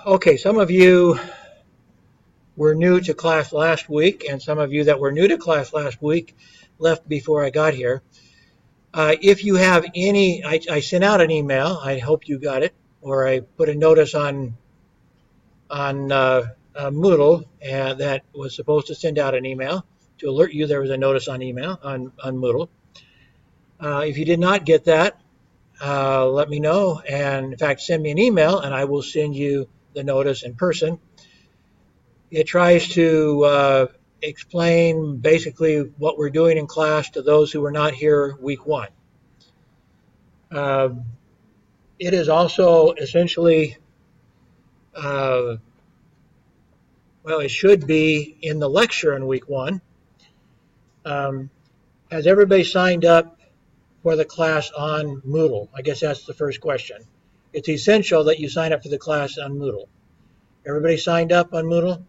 Okay, some of you were new to class last week, and some of you that were new to class last week left before I got here. If you have any, I sent out an email. I hope you got it, or I put a notice on Moodle, and that was supposed to send out an email to alert you there was a notice on email on Moodle. If you did not get that, let me know, and in fact, send me an email, and I will send you the notice in person. It tries to explain basically what we're doing in class to those who were not here week one. It is also essentially, well, it should be in the lecture in week one. Has everybody signed up for the class on Moodle? I guess that's the first question. It's essential that you sign up for the class on Moodle. Everybody signed up on Moodle?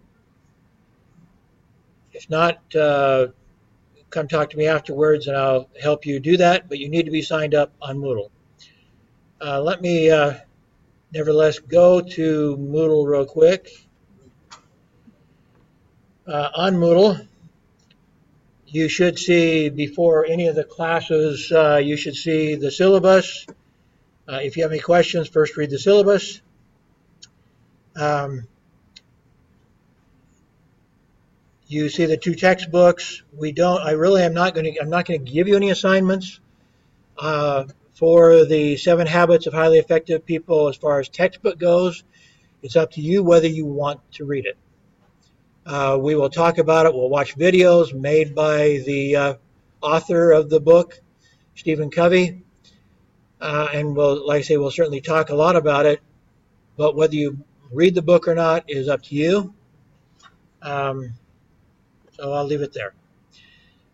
If not, come talk to me afterwards and I'll help you do that, but you need to be signed up on Moodle. Let me nevertheless go to Moodle real quick. On Moodle, you should see before any of the classes, you should see the syllabus. If you have any questions, first read the syllabus. You see the two textbooks. I'm not going to give you any assignments for the 7 Habits of Highly Effective People as far as textbook goes. It's up to you whether you want to read it. We will talk about it. We'll watch videos made by the author of the book, Stephen Covey. And like I say, we'll certainly talk a lot about it. But whether you read the book or not is up to you. So I'll leave it there.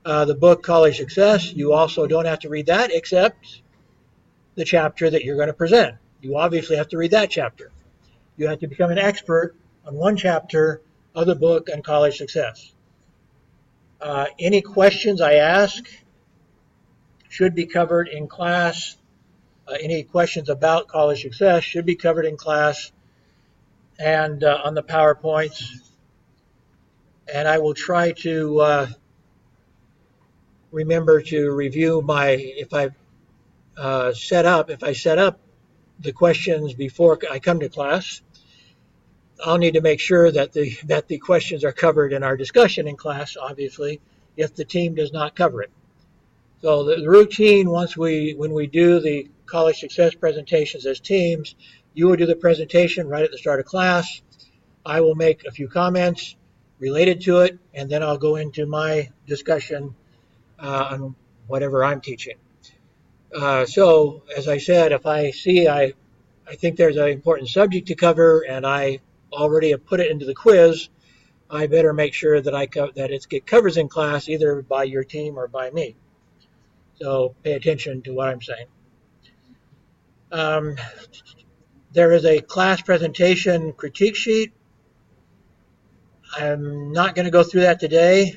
The book, College Success, you also don't have to read that except the chapter that you're going to present. You obviously have to read that chapter. You have to become an expert on one chapter of the book on college success. Any questions I ask should be covered in class. Any questions about college success should be covered in class and on the PowerPoints. And I will try to remember to review if I set up the questions before I come to class. I'll need to make sure that the questions are covered in our discussion in class, obviously, if the team does not cover it. So the routine, when we do the college success presentations as teams, you will do the presentation right at the start of class. I will make a few comments related to it, and then I'll go into my discussion on whatever I'm teaching. So, as I said, if I see I think there's an important subject to cover, and I already have put it into the quiz, I better make sure that it covers in class either by your team or by me. So pay attention to what I'm saying. There is a class presentation critique sheet. I'm not going to go through that today.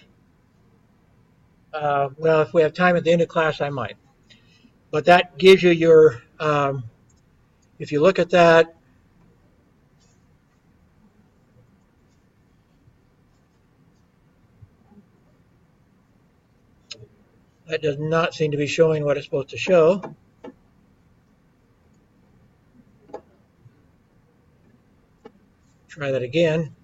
Well, if we have time at the end of class, I might. But that gives you your, if you look at that, that does not seem to be showing what it's supposed to show. Try that again.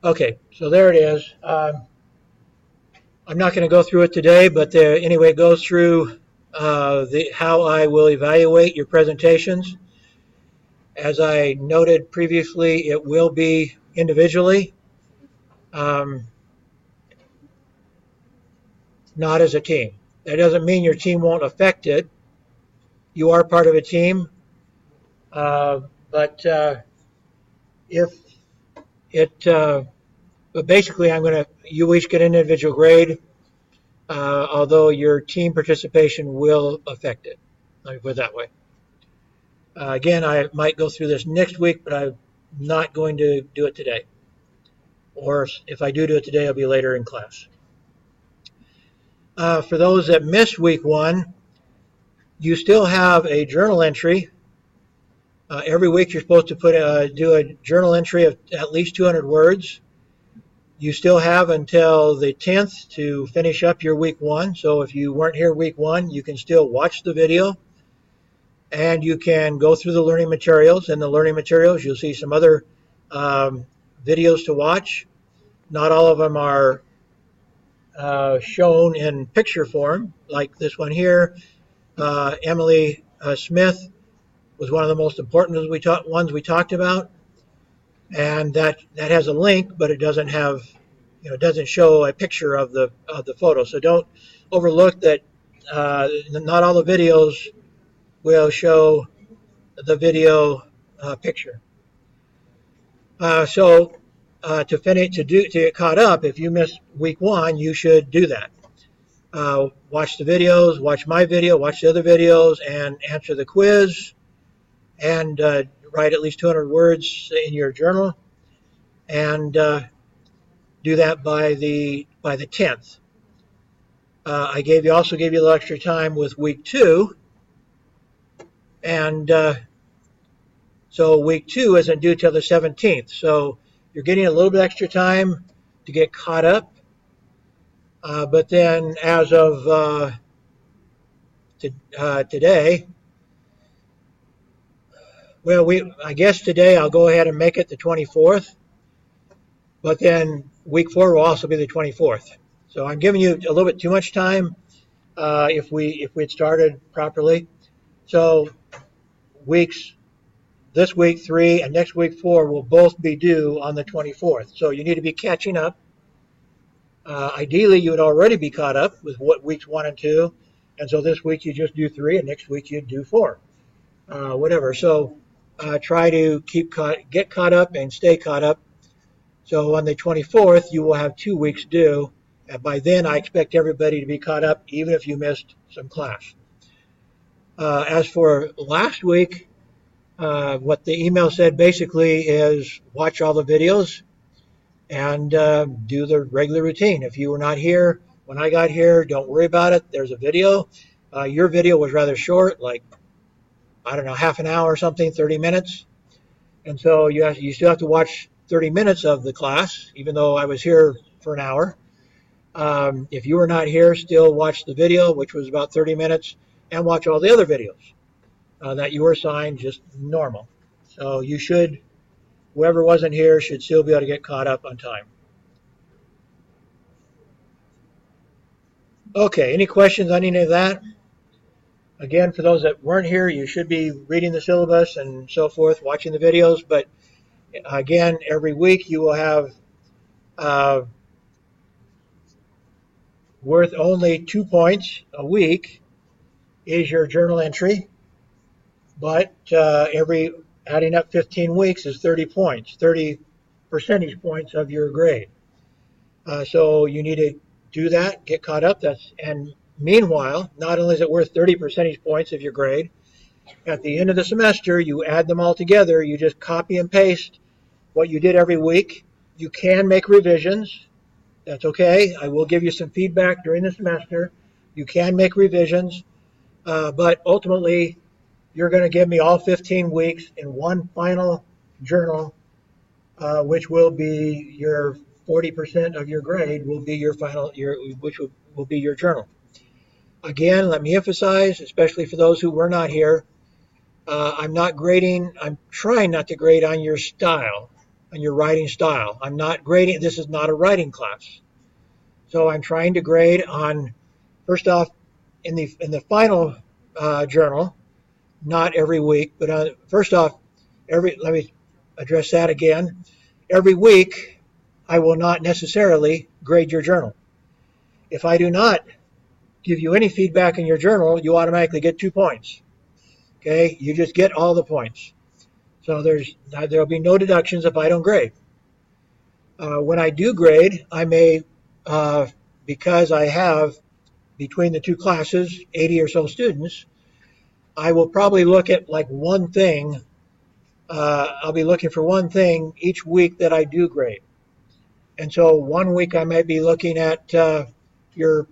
Okay, so there it is. I'm not going to go through it today, but anyway, it goes through how I will evaluate your presentations. As I noted previously, it will be individually, not as a team. That doesn't mean your team won't affect it. You are part of a team, but basically, you each get an individual grade, although your team participation will affect it. Let me put it that way. Again, I might go through this next week, but I'm not going to do it today. Or if I do it today, it'll be later in class. For those that missed week 1, you still have a journal entry. Every week you're supposed to do a journal entry of at least 200 words. You still have until the 10th to finish up your week 1. So if you weren't here week 1, you can still watch the video and you can go through the learning materials. In the learning materials, you'll see some other videos to watch. Not all of them are shown in picture form, like this one here. Emily Smith was one of the most important ones we talked about, and that has a link, but it doesn't have, doesn't show a picture of the photo. So don't overlook that. Not all the videos will show the video picture. To get caught up, if you missed week 1, you should do that. Watch the videos, watch my video, watch the other videos, and answer the quiz, and write at least 200 words in your journal, and do that by the 10th. I also gave you a little extra time with week 2, and so week 2 isn't due till the 17th. So you're getting a little bit extra time to get caught up. But then as of today, I guess today I'll go ahead and make it the 24th. But then week 4 will also be the 24th. So I'm giving you a little bit too much time if we'd started properly. So this week 3 and next week 4 will both be due on the 24th. So you need to be catching up. Ideally, you would already be caught up with what weeks 1 and 2. And so this week you just do 3, and next week you do 4. Whatever. So try to get caught up and stay caught up. So on the 24th, you will have 2 weeks due. And by then, I expect everybody to be caught up, even if you missed some class. As for last week, what the email said basically is watch all the videos and do the regular routine. If you were not here when I got here, don't worry about it. There's a video. Your video was rather short, like, I don't know, half an hour or something, 30 minutes. And so you still have to watch 30 minutes of the class, even though I was here for an hour. If you were not here, still watch the video, which was about 30 minutes, and watch all the other videos that you were assigned, just normal. So you should, whoever wasn't here should still be able to get caught up on time. Okay, any questions on any of that? Again, for those that weren't here, you should be reading the syllabus and so forth, watching the videos. But again, every week you will have worth only 2 points a week is your journal entry. But adding up 15 weeks is 30 points, 30 percentage points of your grade. So you need to do that, get caught up. And meanwhile, not only is it worth 30 percentage points of your grade, at the end of the semester, you add them all together. You just copy and paste what you did every week. You can make revisions. That's okay. I will give you some feedback during the semester. You can make revisions, but ultimately, you're going to give me all 15 weeks in one final journal, which will be your 40% of your grade will be your final, which will be your journal. Again, let me emphasize, especially for those who were not here, I'm not grading. I'm trying not to grade on your style, on your writing style. I'm not grading. This is not a writing class. So I'm trying to grade on, first off, in the final journal, not every week, but first off, let me address that again. Every week, I will not necessarily grade your journal. If I do not give you any feedback in your journal, you automatically get 2 points. Okay, you just get all the points. So there'll be no deductions if I don't grade. When I do grade, I may, because I have between the two classes 80 or so students, I will probably look at like one thing. I'll be looking for one thing each week that I do grade. And so one week I might be looking at your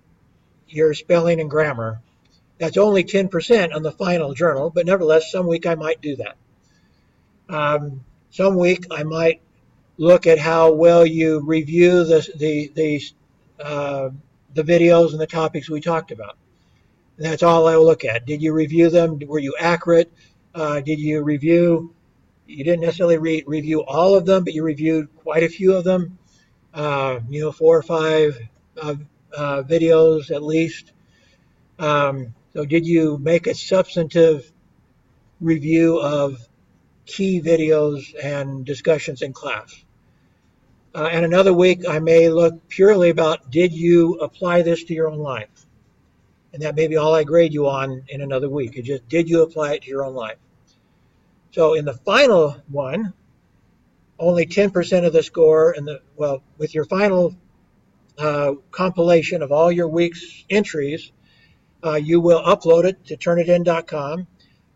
your spelling and grammar. That's only 10% on the final journal, but nevertheless, some week I might do that. Some week I might look at how well you review the videos and the topics we talked about. And that's all I will look at. Did you review them? Were you accurate? Did you review? You didn't necessarily review all of them, but you reviewed quite a few of them. 4 or 5 videos at least. So did you make a substantive review of key videos and discussions in class? And another week, I may look purely about, did you apply this to your own life? And that may be all I grade you on in another week. It's just, did you apply it to your own life? So in the final one, only 10% of the score, with your final compilation of all your week's entries, you will upload it to Turnitin.com.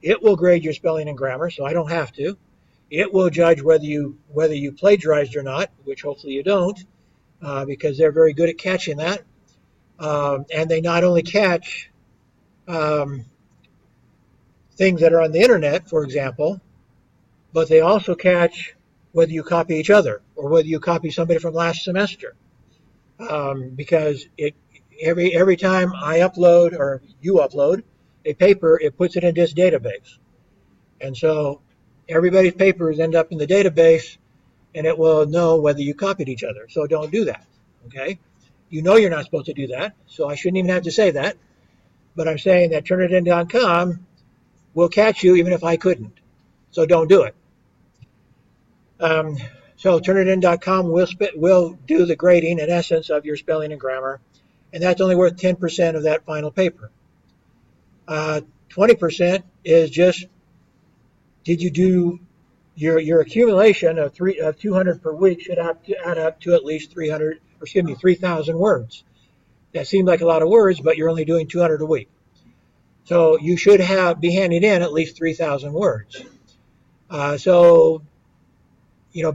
It will grade your spelling and grammar, so I don't have to. It will judge whether you plagiarized or not, which hopefully you don't, because they're very good at catching that. And they not only catch things that are on the internet, for example, but they also catch whether you copy each other or whether you copy somebody from last semester. Because every time I upload or you upload a paper, it puts it in this database. And so everybody's papers end up in the database, and it will know whether you copied each other. So don't do that, okay? You know you're not supposed to do that, so I shouldn't even have to say that. But I'm saying that Turnitin.com will catch you even if I couldn't. So don't do it. So Turnitin.com will do the grading, in essence, of your spelling and grammar, and that's only worth 10% of that final paper. 20% is just, did you do your accumulation of 200 per week should add up to at least 3,000 words. That seems like a lot of words, but you're only doing 200 a week. So you should be handing in at least 3,000 words. So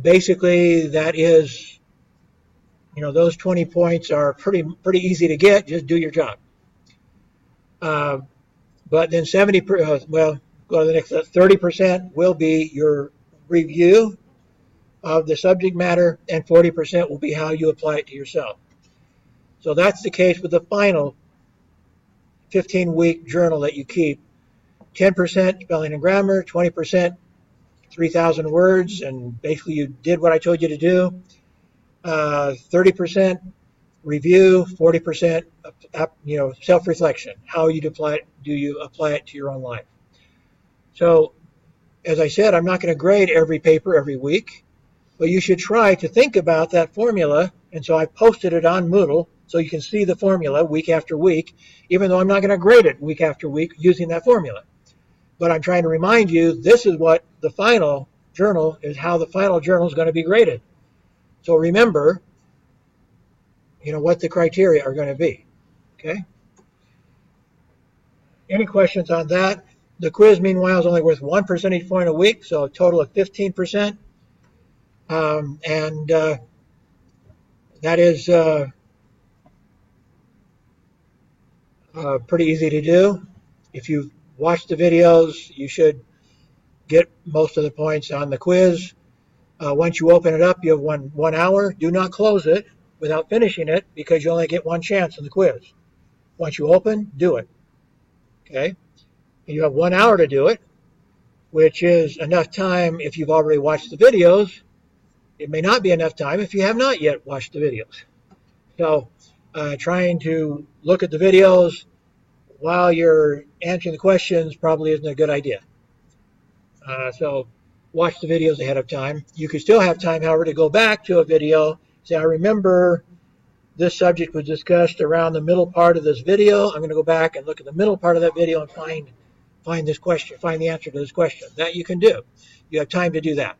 basically that is, those 20 points are pretty easy to get. Just do your job. But then 30% will be your review of the subject matter, and 40% will be how you apply it to yourself. So that's the case with the final 15-week journal that you keep. 10% spelling and grammar, 20% 3,000 words, and basically you did what I told you to do. 30% review, 40% self-reflection. How do you apply it to your own life? So, as I said, I'm not going to grade every paper every week, but you should try to think about that formula. And so I posted it on Moodle so you can see the formula week after week, even though I'm not going to grade it week after week using that formula. But I'm trying to remind you, this is what the final journal is, how the final journal is going to be graded. So remember, what the criteria are going to be. Okay? Any questions on that? The quiz, meanwhile, is only worth 1 percentage point a week, so a total of 15%. That is pretty easy to do. If you've watched the videos, you should get most of the points on the quiz. Once you open it up, you have 1 hour. Do not close it without finishing it, because you only get one chance in the quiz. Once you open, do it. Okay? You have 1 hour to do it, which is enough time if you've already watched the videos. It may not be enough time if you have not yet watched the videos. So trying to look at the videos while you're answering the questions probably isn't a good idea. So watch the videos ahead of time. You could still have time, however, to go back to a video. Say, I remember this subject was discussed around the middle part of this video. I'm going to go back and look at the middle part of that video and find this question, find the answer to this question. That you can do. You have time to do that.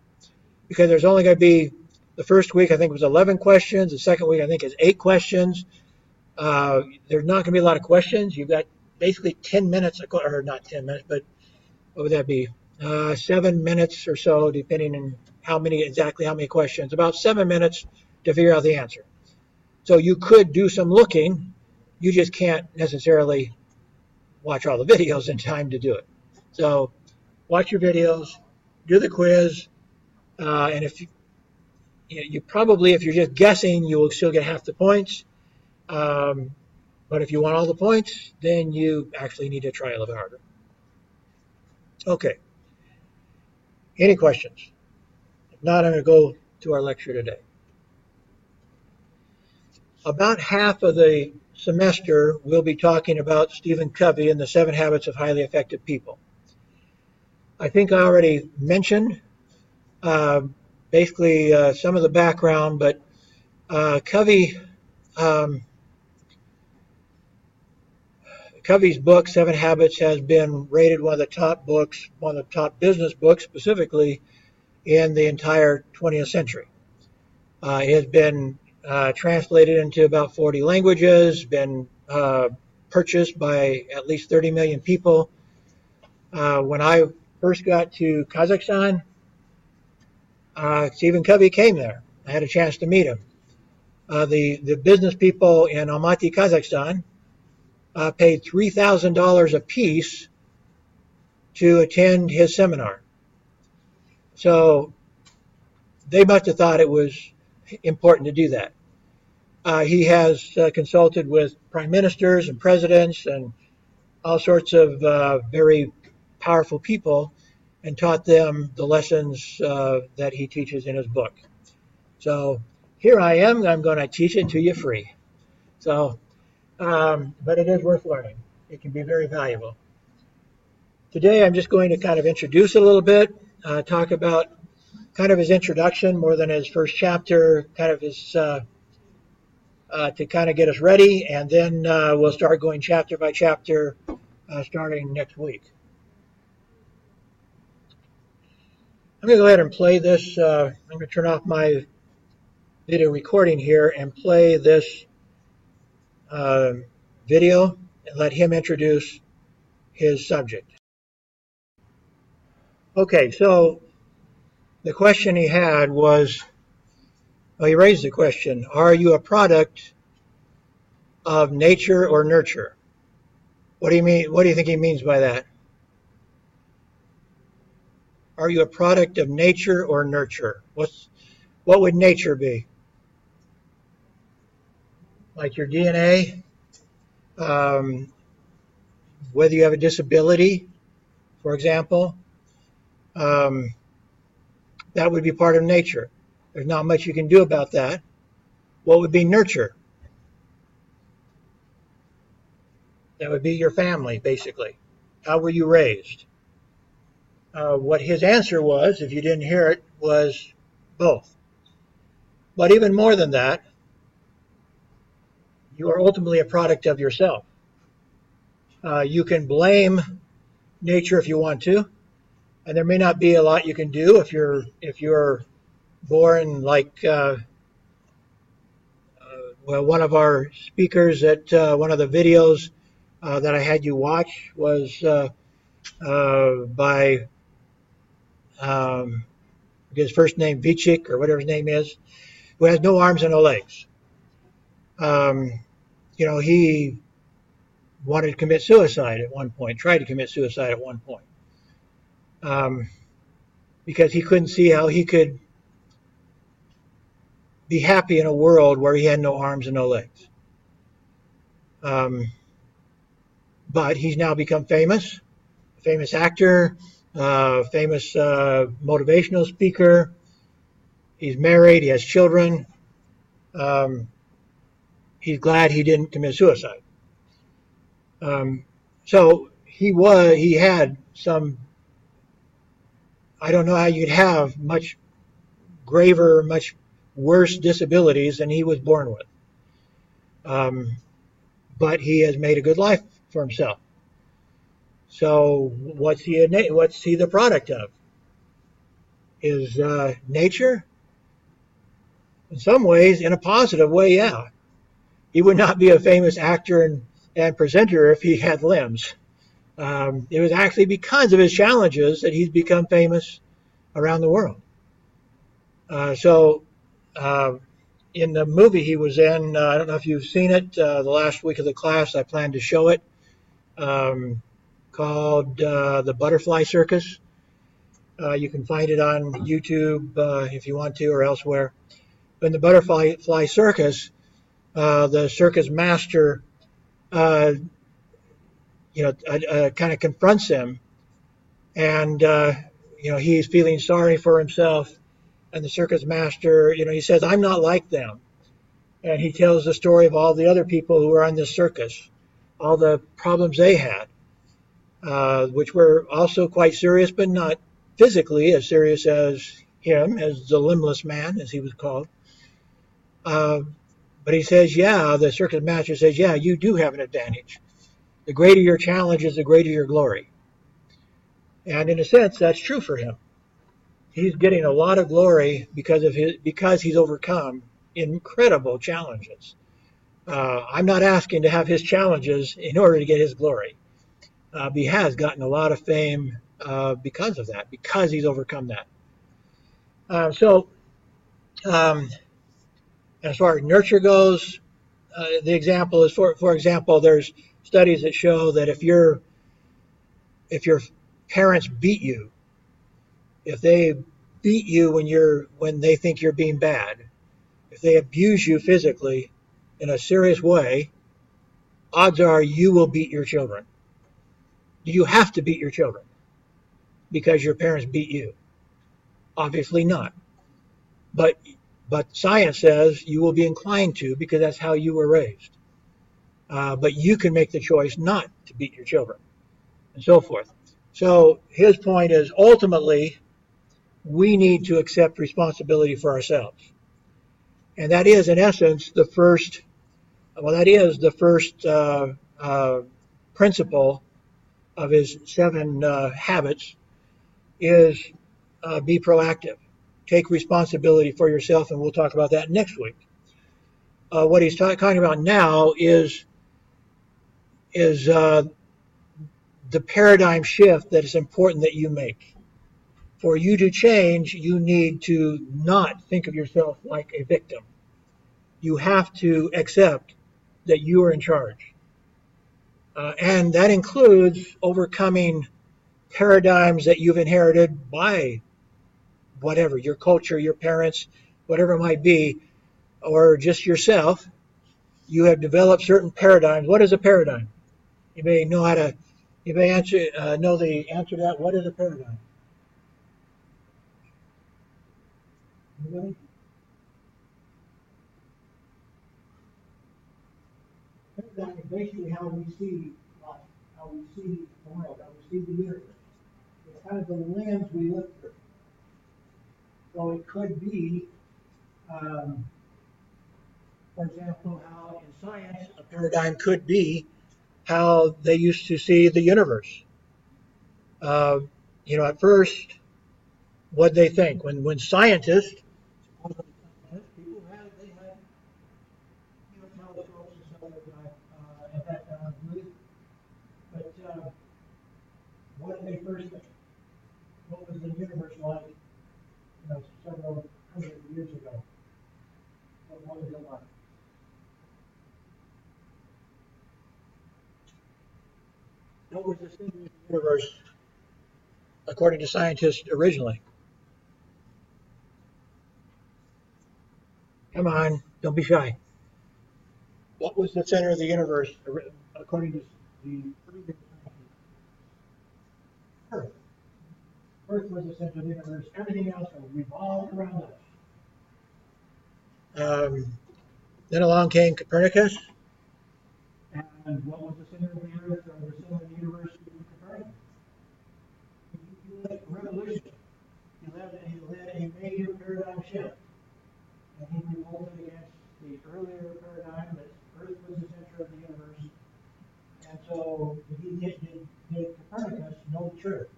Because there's only going to be, the first week I think was 11 questions. The second week I think is 8 questions. There's not going to be a lot of questions. You've got basically 10 minutes, or not 10 minutes, but what would that be? 7 minutes or so, depending on exactly how many questions. About 7 minutes to figure out the answer. So you could do some looking. You just can't necessarily watch all the videos in time to do it. So watch your videos, do the quiz, and if you probably, if you're just guessing, you will still get half the points. But if you want all the points, then you actually need to try a little bit harder. Okay. Any questions? If not, I'm going to go to our lecture today. About half of the semester, we'll be talking about Stephen Covey and the 7 Habits of Highly Effective People. I think I already mentioned basically some of the background, but Covey's book, 7 Habits, has been rated one of the top books, one of the top business books specifically in the entire 20th century. It has been translated into about 40 languages, been purchased by at least 30 million people. When I first got to Kazakhstan, Stephen Covey came there. I had a chance to meet him. The business people in Almaty, Kazakhstan, paid $3,000 a piece to attend his seminar. So they must have thought it was important to do that. He has consulted with prime ministers and presidents and all sorts of very powerful people and taught them the lessons that he teaches in his book. So here I am. I'm going to teach it to you free. So, but it is worth learning. It can be very valuable. Today I'm just going to kind of introduce it a little bit, talk about kind of his introduction more than his first chapter, kind of his to kind of get us ready, and then we'll start going chapter by chapter starting next week. I'm going to go ahead and play this. I'm going to turn off my video recording here and play this video and let him introduce his subject. Okay, so the question he had was, well, he raised the question, are you a product of nature or nurture? What do you mean? What do you think he means by that? Are you a product of nature or nurture? What would nature be? Like your DNA? Whether you have a disability, for example, that would be part of nature. There's not much you can do about that. What would be nurture? That would be your family, basically. How were you raised? What his answer was, if you didn't hear it, was both. But even more than that, you are ultimately a product of yourself. You can blame nature if you want to, and there may not be a lot you can do if you're born like well, one of our speakers at one of the videos that I had you watch was by his first name Vichik or whatever his name is, who has no arms and no legs. He wanted to commit suicide at one point, tried to commit suicide at one point, because he couldn't see how he could be happy in a world where he had no arms and no legs. But he's now become famous actor, famous motivational speaker. He's married, he has children. He's glad he didn't commit suicide. So he had some, I don't know how you'd have much graver, much worse disabilities than he was born with. But he has made a good life for himself. So what's he the product of? Is nature? In some ways, in a positive way, yeah. He would not be a famous actor and presenter if he had limbs. It was actually because of his challenges that he's become famous around the world. So in the movie he was in, I don't know if you've seen it, the last week of the class, I plan to show it, called The Butterfly Circus. You can find it on YouTube if you want to, or elsewhere. But in the Butterfly Circus, the circus master, uh, kind of confronts him, and he's feeling sorry for himself. And the circus master, he says, "I'm not like them." And he tells the story of all the other people who were on this circus, all the problems they had, which were also quite serious, but not physically as serious as him, as the limbless man, as he was called. Uh, but he says, yeah, the circus master says, yeah, you do have an advantage. The greater your challenge is, the greater your glory. And in a sense, that's true for him. He's getting a lot of glory because he's overcome incredible challenges. I'm not asking to have his challenges in order to get his glory. But he has gotten a lot of fame because of that, because he's overcome that. So as far as nurture goes, the example is, for example, there's studies that show that if your parents beat you, if they beat you when they think you're being bad, if they abuse you physically in a serious way, odds are you will beat your children. Do you have to beat your children because your parents beat you? Obviously not. But science says you will be inclined to because that's how you were raised. But you can make the choice not to beat your children, and so forth. So his point is ultimately we need to accept responsibility for ourselves. And that is, in essence, that is the first principle of his 7 habits is be proactive. Take responsibility for yourself, and we'll talk about that next week. What he's talking about now is the paradigm shift that is important that you make. For you to change, you need to not think of yourself like a victim. You have to accept that you are in charge. And that includes overcoming paradigms that you've inherited by whatever, your culture, your parents, whatever it might be, or just yourself. You have developed certain paradigms. What is a paradigm? You may know how to, you may know the answer to that. What is a paradigm? Anybody? Paradigm is basically how we see life, how we see the world, how we see the universe. It's kind of the lens we look through. So it could be, for example, how in science a paradigm could be how they used to see the universe. Uh, at first, what they think when scientists, people had telescopes and stuff like that at that time, but what did they first think? What was the universe like? Several hundred years ago. What was it like? What was the center of the universe according to scientists originally? Come on, don't be shy. What was the center of the universe according to the previous scientists? Earth. Earth was the center of the universe. Everything else revolved around us. Then along came Copernicus. And what was the center of the earth or the center of the universe in Copernicus? He led a revolution. He led a major paradigm shift. And he revolted against the earlier paradigm that Earth was the center of the universe. And so he did Copernicus know the truth.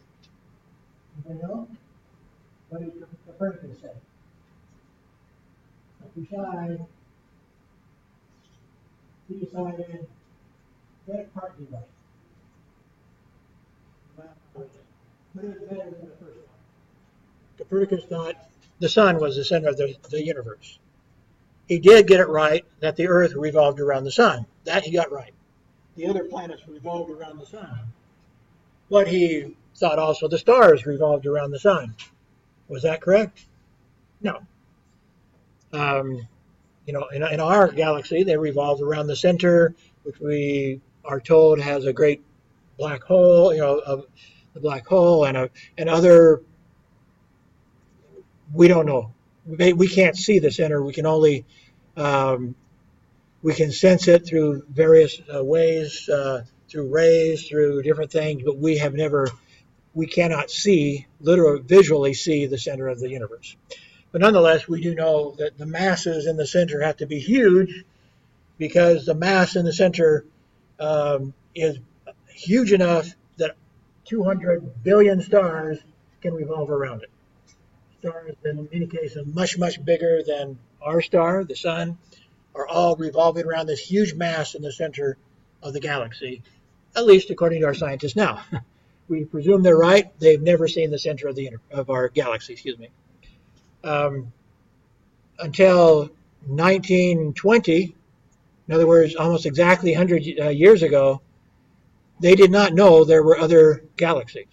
Anybody know? What did Copernicus say? Don't be shy. He decided that part be right. But it was better than the first one. Copernicus thought the sun was the center of the universe. He did get it right that the Earth revolved around the sun. That he got right. The other planets revolved around the sun. But he thought also the stars revolved around the sun. Was that correct? No. In our galaxy, they revolve around the center, which we are told has a great black hole, the black hole and other. We don't know. We can't see the center. We can only we can sense it through various ways, through rays, through different things, but we cannot see, literally visually see the center of the universe. But nonetheless, we do know that the masses in the center have to be huge because the mass in the center is huge enough that 200 billion stars can revolve around it. Stars, in many cases, are much, much bigger than our star, the sun, are all revolving around this huge mass in the center of the galaxy, at least according to our scientists now. We presume they're right. They've never seen the center of our galaxy, until 1920, in other words, almost exactly 100 years ago, they did not know there were other galaxies.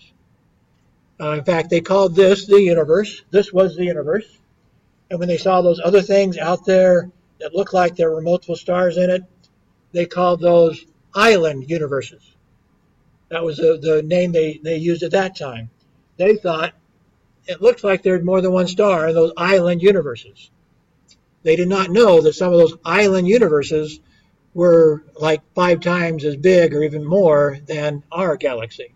In fact, they called this the universe. This was the universe. And when they saw those other things out there that looked like there were multiple stars in it, they called those island universes. That was the name they used at that time. They thought it looks like there's more than one star in those island universes. They did not know that some of those island universes were like 5 times as big or even more than our galaxy.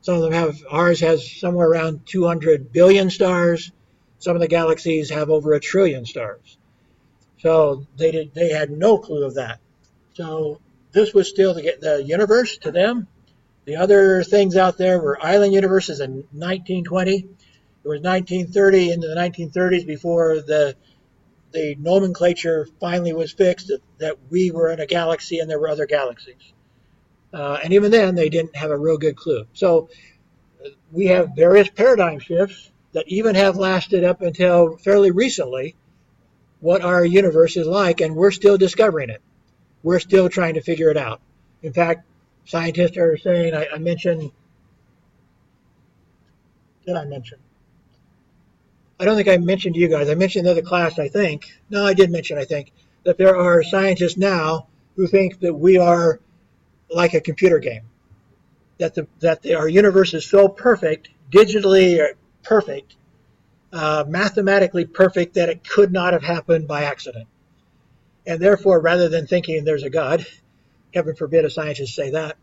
Some of them ours has somewhere around 200 billion stars. Some of the galaxies have over 1 trillion stars. So they had no clue of that. So this was still the universe to them. The other things out there were island universes in 1920. It was 1930 into the 1930s before the nomenclature finally was fixed that we were in a galaxy and there were other galaxies. And even then, they didn't have a real good clue. So we have various paradigm shifts that even have lasted up until fairly recently what our universe is like, and we're still discovering it. We're still trying to figure it out. In fact, scientists are saying, I mentioned, I don't think I mentioned to you guys. I mentioned in the other class, I think. No, I did mention, I think, that there are scientists now who think that we are like a computer game. That our universe is so perfect, digitally perfect, mathematically perfect, that it could not have happened by accident. And therefore, rather than thinking there's a God, heaven forbid a scientist say that,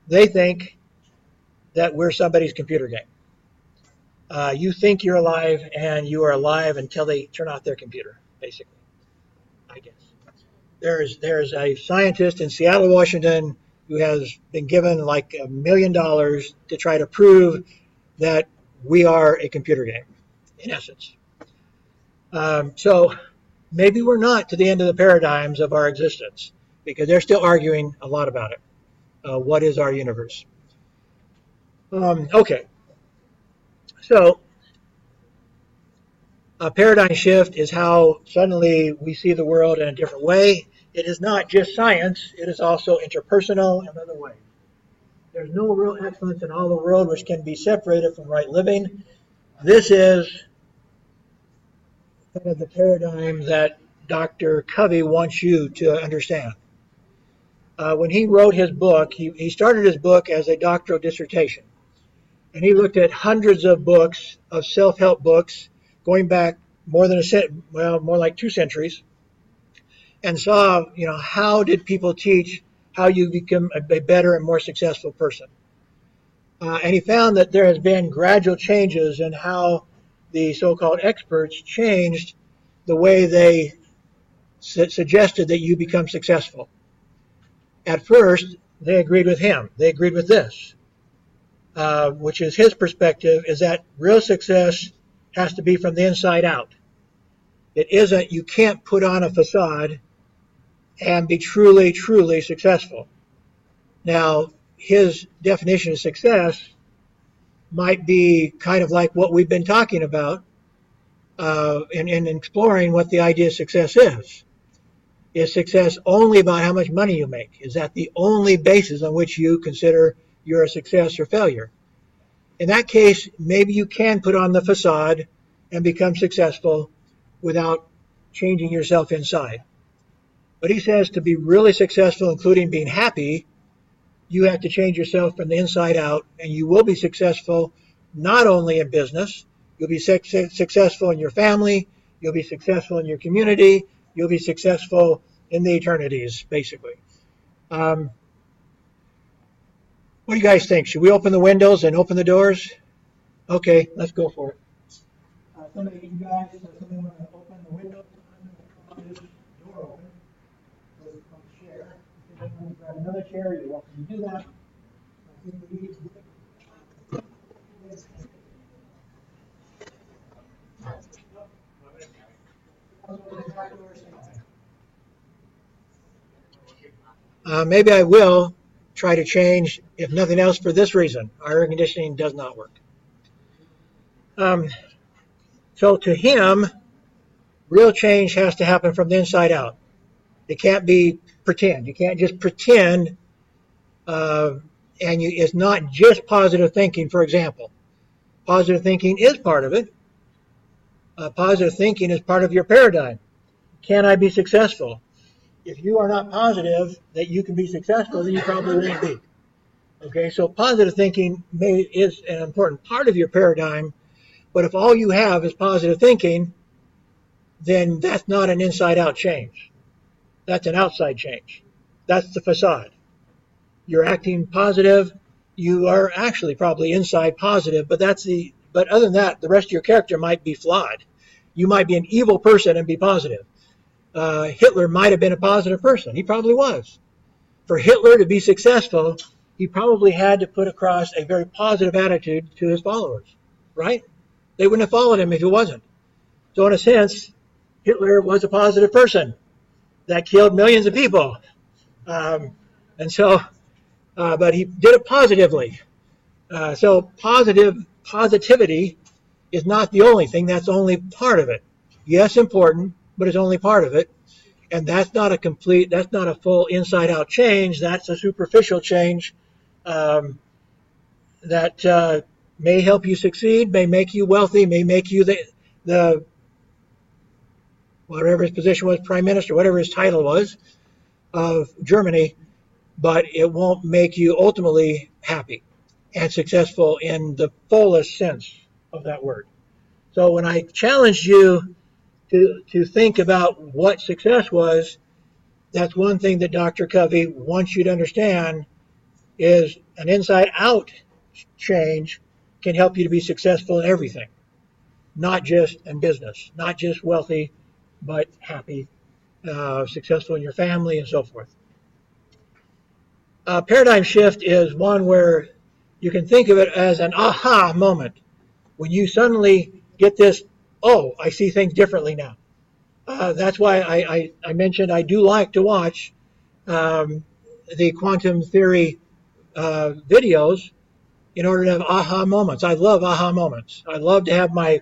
they think that we're somebody's computer game. You think you're alive, and you are alive until they turn off their computer, basically, I guess. There's a scientist in Seattle, Washington, who has been given like $1 million to try to prove that we are a computer game, in essence. So maybe we're not to the end of the paradigms of our existence, because they're still arguing a lot about it. What is our universe? Okay. So a paradigm shift is how suddenly we see the world in a different way. It is not just science, it is also interpersonal and other ways. There's no real excellence in all the world which can be separated from right living. This is kind of the paradigm that Dr. Covey wants you to understand. When he wrote his book, he started his book as a doctoral dissertation. And he looked at hundreds of books, of self-help books, going back more like 2 centuries, and saw, how did people teach how you become a better and more successful person. And he found that there has been gradual changes in how the so-called experts changed the way they suggested that you become successful. At first, they agreed with him. They agreed with this, which is his perspective, is that real success has to be from the inside out. It isn't, you can't put on a facade and be truly, truly successful. Now, his definition of success might be kind of like what we've been talking about in exploring what the idea of success is. Is success only about how much money you make? Is that the only basis on which you consider you're a success or failure? In that case, maybe you can put on the facade and become successful without changing yourself inside. But he says to be really successful, including being happy, you have to change yourself from the inside out, and you will be successful not only in business, you'll be successful in your family, you'll be successful in your community, you'll be successful in the eternities, basically. What do you guys think? Should we open the windows and open the doors? Okay, let's go for it. Somebody, you guys, somebody want to open the window? I'm going to this door open. So it's on the chair. If you want to grab another chair, you're welcome to do that. I think we need to do it. Maybe I will try to change, if nothing else, for this reason. Our air conditioning does not work. So to him, real change has to happen from the inside out. It can't be pretend. You can't just pretend, it's not just positive thinking, for example. Positive thinking is part of it. Positive thinking is part of your paradigm. Can I be successful? If you are not positive that you can be successful, then you probably won't be. Okay, so positive thinking is an important part of your paradigm, but if all you have is positive thinking, then that's not an inside-out change. That's an outside change. That's the facade. You're acting positive. You are actually probably inside positive, but other than that, the rest of your character might be flawed. You might be an evil person and be positive. Hitler might have been a positive person. He probably was. For Hitler to be successful, he probably had to put across a very positive attitude to his followers, right? They wouldn't have followed him if he wasn't. So in a sense, Hitler was a positive person that killed millions of people. But he did it positively. So positivity is not the only thing. That's only part of it. Yes, important, but it's only part of it. And that's not a full inside-out change. That's a superficial change that may help you succeed, may make you wealthy, may make you the whatever his position was, prime minister, whatever his title was, of Germany, but it won't make you ultimately happy and successful in the fullest sense of that word. So when I challenged you to think about what success was, that's one thing that Dr. Covey wants you to understand is an inside-out change can help you to be successful in everything, not just in business, not just wealthy, but happy, successful in your family, and so forth. Paradigm shift is one where you can think of it as an aha moment, when you suddenly get this, oh, I see things differently now. That's why I mentioned I do like to watch the quantum theory videos in order to have aha moments. I love aha moments. I love to have my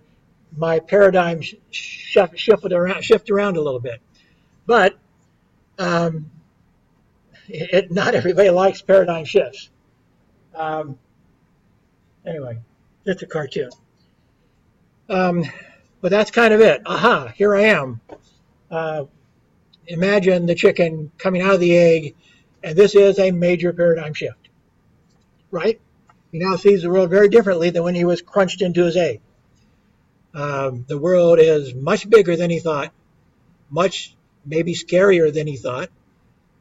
paradigm shift around a little bit. But not everybody likes paradigm shifts. Anyway, it's a cartoon. But that's kind of it. Aha, here I am. Imagine the chicken coming out of the egg, and this is a major paradigm shift, right? He now sees the world very differently than when he was crunched into his egg. The world is much bigger than he thought, much maybe scarier than he thought,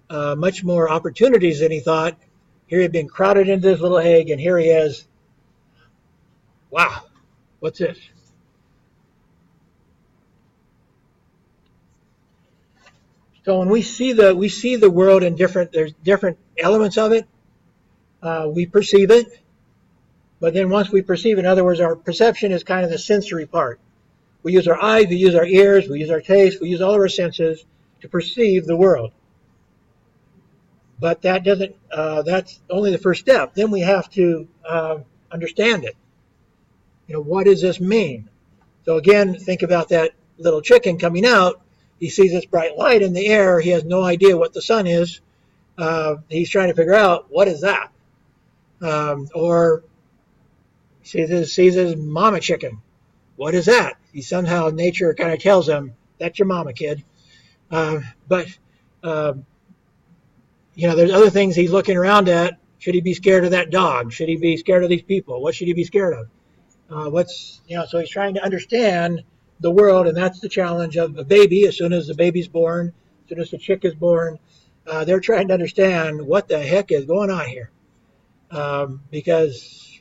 much more opportunities than he thought. Here he'd been crowded into this little egg, and here he is. Wow, what's this? So when we see the world in there's different elements of it. We perceive it, but then once we perceive it, in other words, our perception is kind of the sensory part. We use our eyes, we use our ears, we use our taste, we use all of our senses to perceive the world. But that doesn't. That's only the first step. Then we have to understand it. What does this mean? So again, think about that little chicken coming out. He sees this bright light in the air. He has no idea what the sun is. He's trying to figure out, what is that? Or sees his mama chicken. What is that? He somehow, nature kind of tells him, that's your mama, kid. But there's other things he's looking around at. Should he be scared of that dog? Should he be scared of these people? What should he be scared of? So he's trying to understand the world, and that's the challenge of a baby. As soon as the baby's born, as soon as the chick is born, they're trying to understand what the heck is going on here, because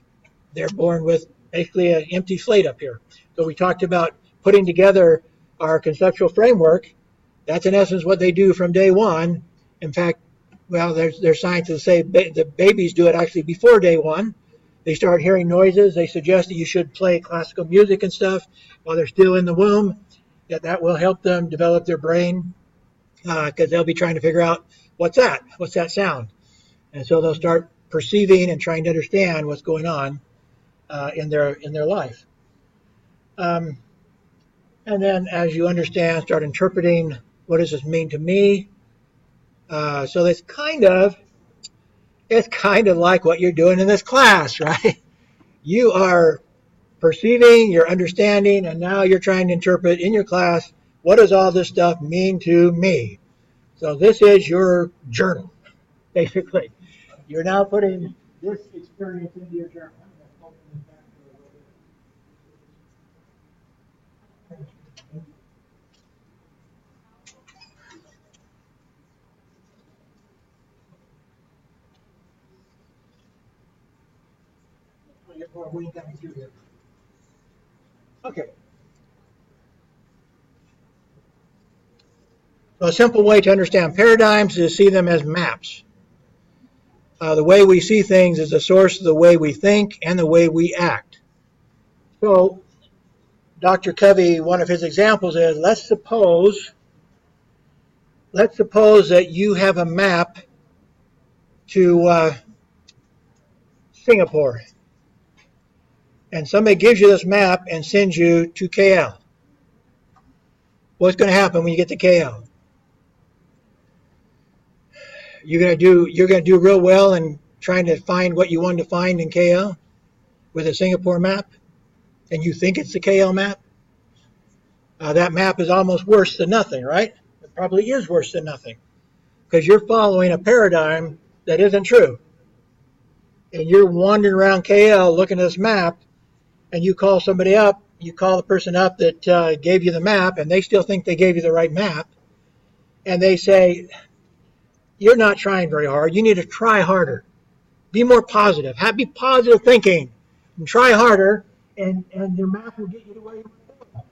they're born with basically an empty slate up here. So we talked about putting together our conceptual framework. That's in essence what they do from day one. In fact, there's scientists say the babies do it actually before day one. They start hearing noises. They suggest that you should play classical music and stuff while they're still in the womb. That will help them develop their brain, because they'll be trying to figure out, what's that? What's that sound? And so they'll start perceiving and trying to understand what's going on in their life. And then as you understand, start interpreting, what does this mean to me? So it's kind of like what you're doing in this class, right? You are perceiving, you're understanding, and now you're trying to interpret in your class, what does all this stuff mean to me? So this is your journal, basically. You're now putting this experience into your journal. Okay. So a simple way to understand paradigms is to see them as maps. The way we see things is the source of the way we think and the way we act. So Dr. Covey, one of his examples is, let's suppose that you have a map to Singapore. And somebody gives you this map and sends you to KL. What's going to happen when you get to KL? You're going to do real well in trying to find what you wanted to find in KL with a Singapore map, and you think it's the KL map. That map is almost worse than nothing, right? It probably is worse than nothing, because you're following a paradigm that isn't true. And you're wandering around KL looking at this map, and you call somebody up, you call the person up that gave you the map, and they still think they gave you the right map, and they say, you're not trying very hard, you need to try harder. Be more positive, be positive thinking, and try harder, and your map will get you to where you want to go.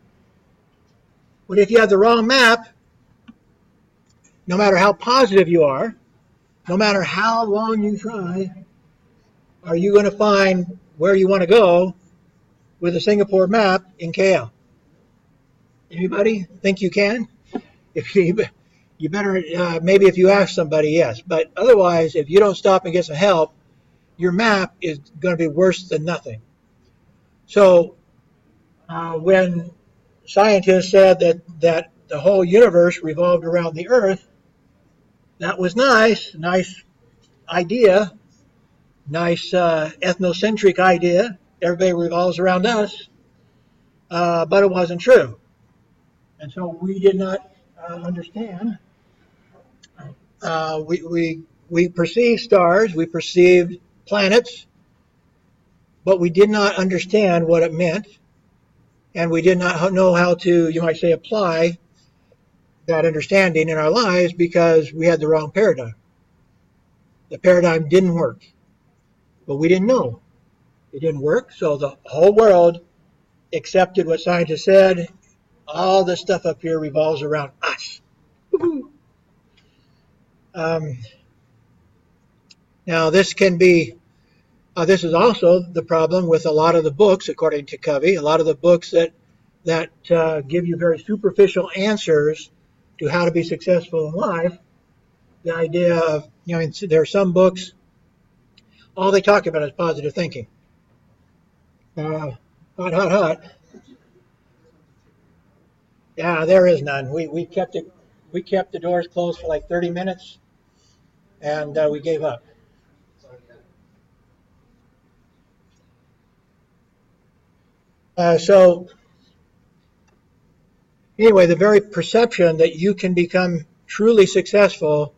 But if you have the wrong map, no matter how positive you are, no matter how long you try, are you going to find where you want to go with a Singapore map in KL? Anybody think you can? If you better, maybe if you ask somebody, yes. But otherwise, if you don't stop and get some help, your map is going to be worse than nothing. So when scientists said that the whole universe revolved around the Earth, that was nice idea, nice ethnocentric idea. Everybody revolves around us, but it wasn't true. And so we did not understand. We perceived stars, we perceived planets, but we did not understand what it meant, and we did not know how to, you might say, apply that understanding in our lives because we had the wrong paradigm. The paradigm didn't work, but we didn't know. It didn't work, so the whole world accepted what scientists said. All this stuff up here revolves around us. Now this can be, this is also the problem with a lot of the books, according to Covey, a lot of the books that give you very superficial answers to how to be successful in life. The idea of, there are some books, all they talk about is positive thinking. Hot, hot, hot. Yeah, there is none. We kept the doors closed for like 30 minutes, and we gave up. So anyway, the very perception that you can become truly successful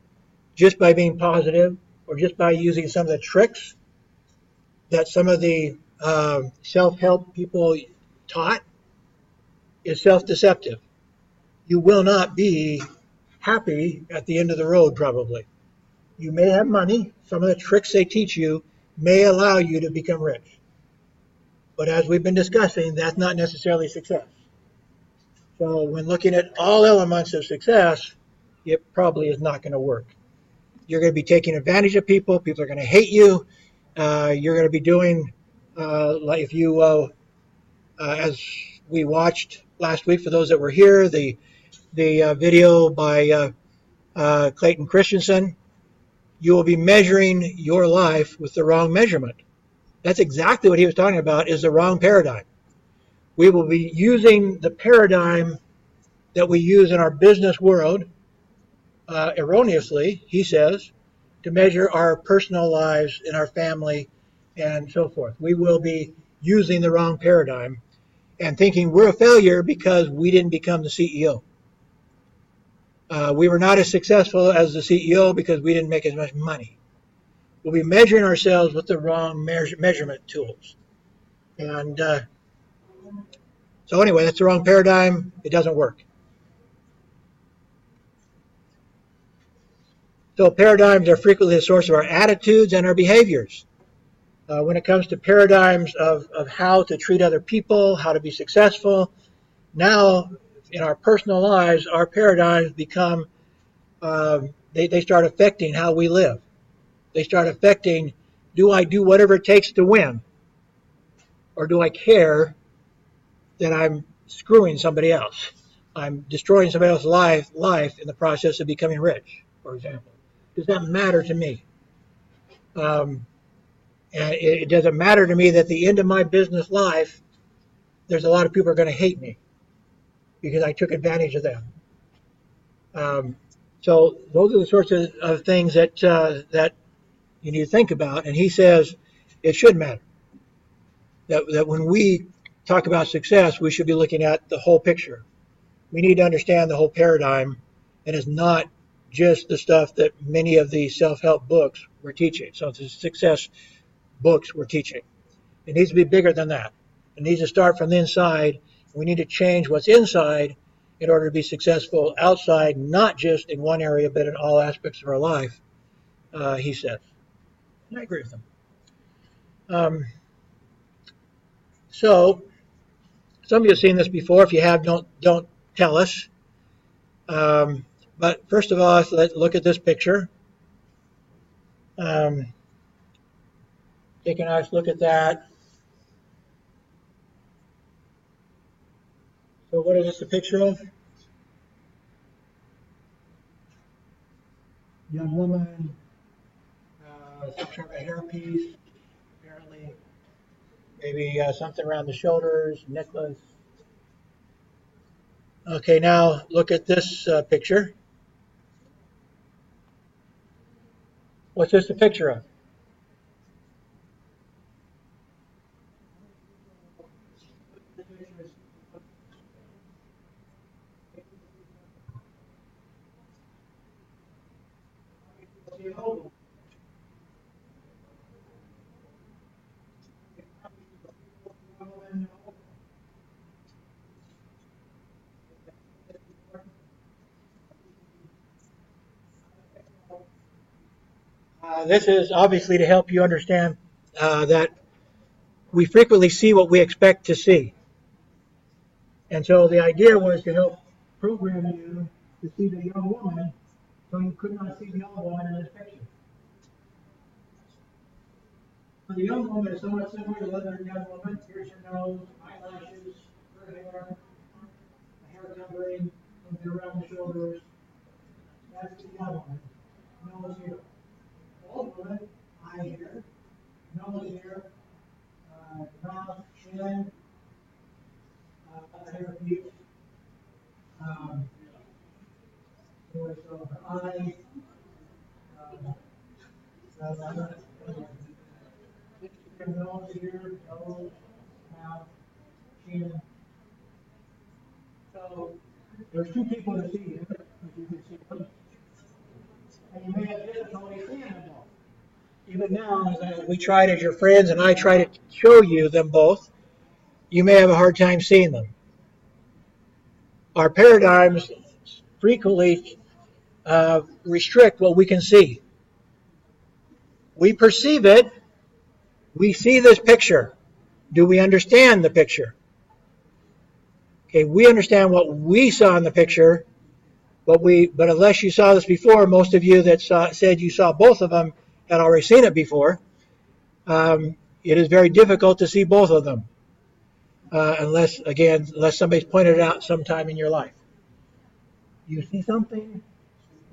just by being positive or just by using some of the tricks that some of the self-help people taught is self-deceptive. You will not be happy at the end of the road, probably. You may have money. Some of the tricks they teach you may allow you to become rich. But as we've been discussing, that's not necessarily success. So when looking at all elements of success, it probably is not going to work. You're going to be taking advantage of people. People are going to hate you. You're going to be doing, like if you, as we watched last week, for those that were here, the video by Clayton Christensen, you will be measuring your life with the wrong measurement. That's exactly what he was talking about, is the wrong paradigm. We will be using the paradigm that we use in our business world erroneously, he says, to measure our personal lives and our family and so forth. We will be using the wrong paradigm and thinking we're a failure because we didn't become the CEO. We were not as successful as the CEO because we didn't make as much money. We'll be measuring ourselves with the wrong measurement tools. And so anyway, that's the wrong paradigm. It doesn't work. So paradigms are frequently the source of our attitudes and our behaviors. When it comes to paradigms of how to treat other people, how to be successful, now in our personal lives, our paradigms become, they start affecting how we live. They start affecting, do I do whatever it takes to win? Or do I care that I'm screwing somebody else? I'm destroying somebody else's life in the process of becoming rich, for example. Does that matter to me? Um, and it doesn't matter to me that at the end of my business life, there's a lot of people who are going to hate me because I took advantage of them. Um, so those are the sorts of things that you need to think about. And he says it should matter that when we talk about success, we should be looking at the whole picture. We need to understand the whole paradigm, and it's not just the stuff that many of the self-help books were teaching. So the success books were teaching. It needs to be bigger than that. It needs to start from the inside. We need to change what's inside in order to be successful outside, not just in one area, but in all aspects of our life, he says. And I agree with him. Um, so some of you have seen this before. If you have, don't tell us. But first of all, let's look at this picture. Um, take a nice look at that. So what is this a picture of? Young woman, some sort of a hairpiece, apparently. Maybe something around the shoulders, necklace. Okay, now look at this picture. What's this a picture of? This is obviously to help you understand that we frequently see what we expect to see. And so the idea was to help program you to see the young woman so you could not see the young woman in this picture. So the young woman is somewhat similar to the other young woman. Here's her nose, eyelashes, her hair, a hair covering, something around the shoulders. That's the young woman. Nose here. Old woman, eye here, nose here, mouth, chin, So the eyes, nose here, nose, mouth, chin. So there's two people to see here, as you can see them. And you may have difficulty seeing them both. Even now, as we tried as your friends and I try to show you them both, you may have a hard time seeing them. Our paradigms frequently restrict what we can see. We perceive it. We see this picture. Do we understand the picture? Okay, we understand what we saw in the picture, but unless you saw this before, most of you that said you saw both of them had already seen it before. It is very difficult to see both of them, unless somebody's pointed it out sometime in your life. You see something,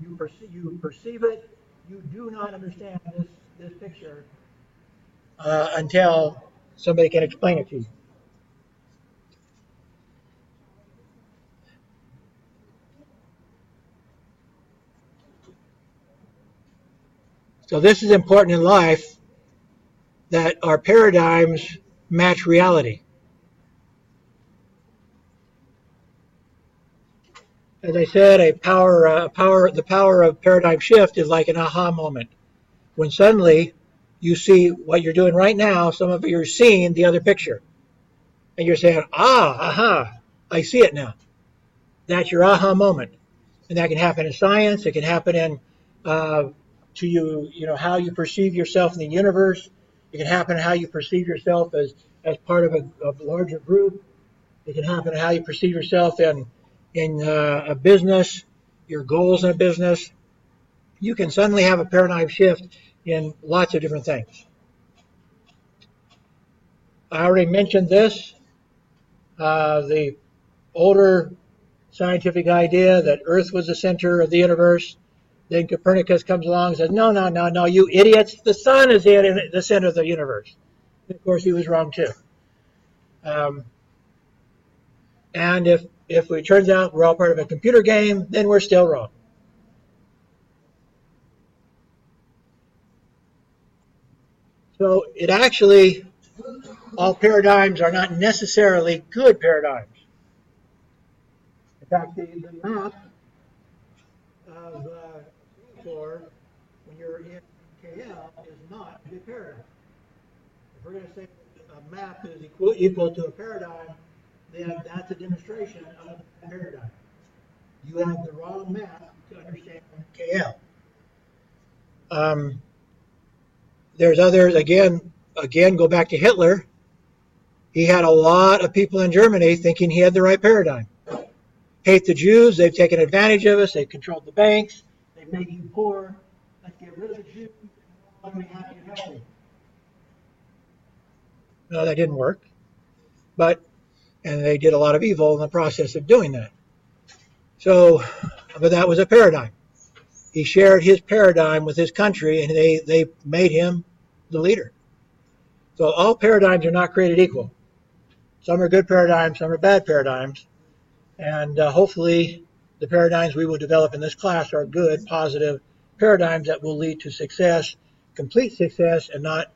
you perceive it, you do not understand this picture until somebody can explain it to you. So this is important in life, that our paradigms match reality. As I said, the power of paradigm shift is like an aha moment. When suddenly you see what you're doing right now, some of you are seeing the other picture. And you're saying, aha, I see it now. That's your aha moment. And that can happen in science. It can happen in to you, how you perceive yourself in the universe. It can happen in how you perceive yourself as part of a larger group. It can happen in how you perceive yourself in a business, your goals in a business. You can suddenly have a paradigm shift in lots of different things. I already mentioned this, the older scientific idea that Earth was the center of the universe. Then Copernicus comes along and says, no, you idiots, the sun is the center of the universe. And of course, he was wrong too. And if it turns out we're all part of a computer game, then we're still wrong. So it actually, all paradigms are not necessarily good paradigms. In fact, the map of Singapore, when you're in KL, is not a good paradigm. If we're going to say a map is equal to a paradigm, then that's a demonstration of a paradigm. You have the wrong map to understand KL. There's others, again, go back to Hitler. He had a lot of people in Germany thinking he had the right paradigm. Hate the Jews, they've taken advantage of us, they've controlled the banks, they've made you poor. Let's get rid of the Jews and be happy and healthy. No, that didn't work. And they did a lot of evil in the process of doing that. So, but that was a paradigm. He shared his paradigm with his country, and they made him the leader. So all paradigms are not created equal. Some are good paradigms, some are bad paradigms. And hopefully the paradigms we will develop in this class are good, positive paradigms that will lead to success, complete success, and not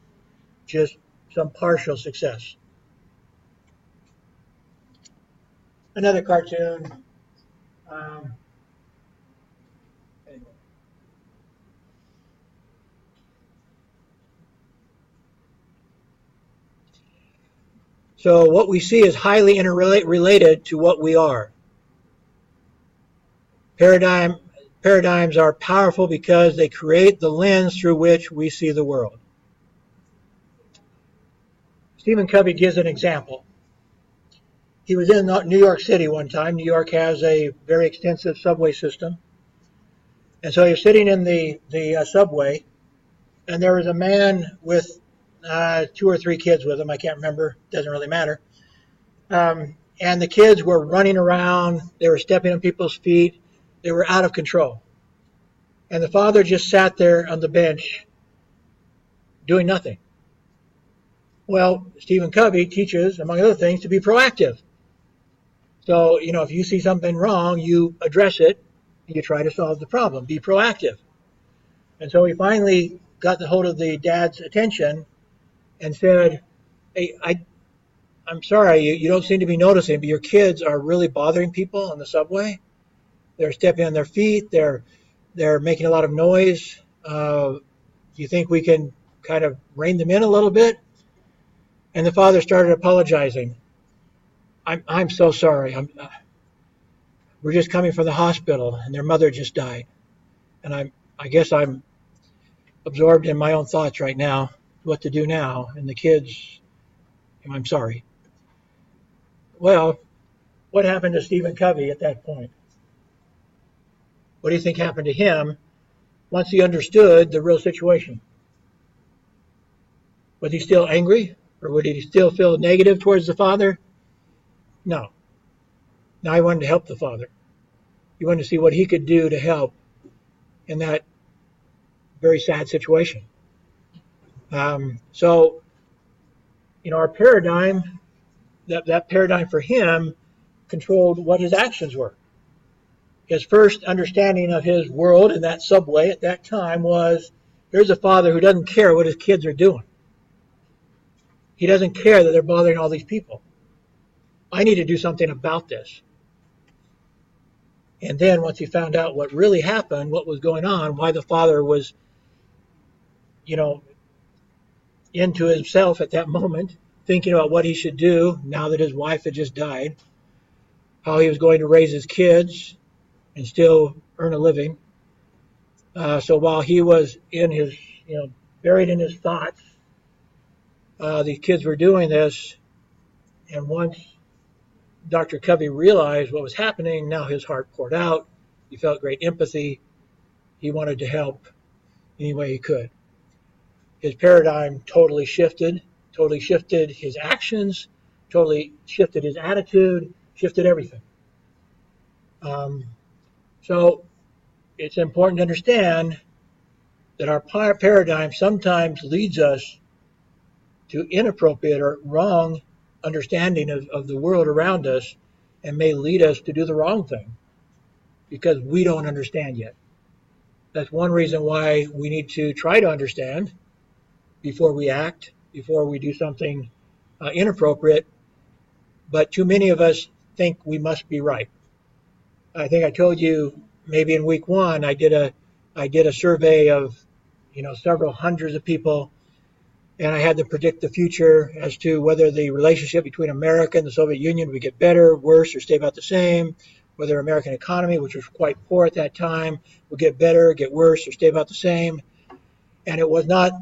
just some partial success. Another cartoon. So what we see is highly interrelated to what we are. Paradigms are powerful because they create the lens through which we see the world. Stephen Covey gives an example. He was in New York City one time. New York has a very extensive subway system. And so he was sitting in the subway, and there was a man with 2 or 3 kids with him. I can't remember. Doesn't really matter. And the kids were running around. They were stepping on people's feet. They were out of control. And the father just sat there on the bench doing nothing. Well, Stephen Covey teaches, among other things, to be proactive. So, if you see something wrong, you address it You try to solve the problem. Be proactive. And so he finally got the hold of the dad's attention and said, hey, I'm sorry, you don't seem to be noticing, but your kids are really bothering people on the subway. They're stepping on their feet. They're making a lot of noise. Do you think we can kind of rein them in a little bit? And the father started apologizing. I'm so sorry. We're just coming from the hospital, and their mother just died. And I guess I'm absorbed in my own thoughts right now, what to do now. And the kids, I'm sorry. Well, what happened to Stephen Covey at that point? What do you think happened to him once he understood the real situation? Was he still angry? Or would he still feel negative towards the father? No. Now he wanted to help the father. He wanted to see what he could do to help in that very sad situation. So, our paradigm, that paradigm for him controlled what his actions were. His first understanding of his world in that subway at that time was, here's a father who doesn't care what his kids are doing. He doesn't care that they're bothering all these people. I need to do something about this. And then once he found out what really happened, what was going on, why the father was, into himself at that moment, thinking about what he should do now that his wife had just died, how he was going to raise his kids and still earn a living. So while he was in his, buried in his thoughts, the kids were doing this. And once Dr. Covey realized what was happening, now his heart poured out. He felt great empathy. He wanted to help any way he could. His paradigm totally shifted his actions, totally shifted his attitude, shifted everything. So it's important to understand that our paradigm sometimes leads us to inappropriate or wrong understanding of the world around us, and may lead us to do the wrong thing because we don't understand yet. That's one reason why we need to try to understand before we act, before we do something inappropriate. But too many of us think we must be right. I think I told you maybe in week 1 I did a survey of several hundreds of people, and I had to predict the future as to whether the relationship between America and the Soviet Union would get better, worse, or stay about the same, whether American economy, which was quite poor at that time, would get better, get worse, or stay about the same. And it was not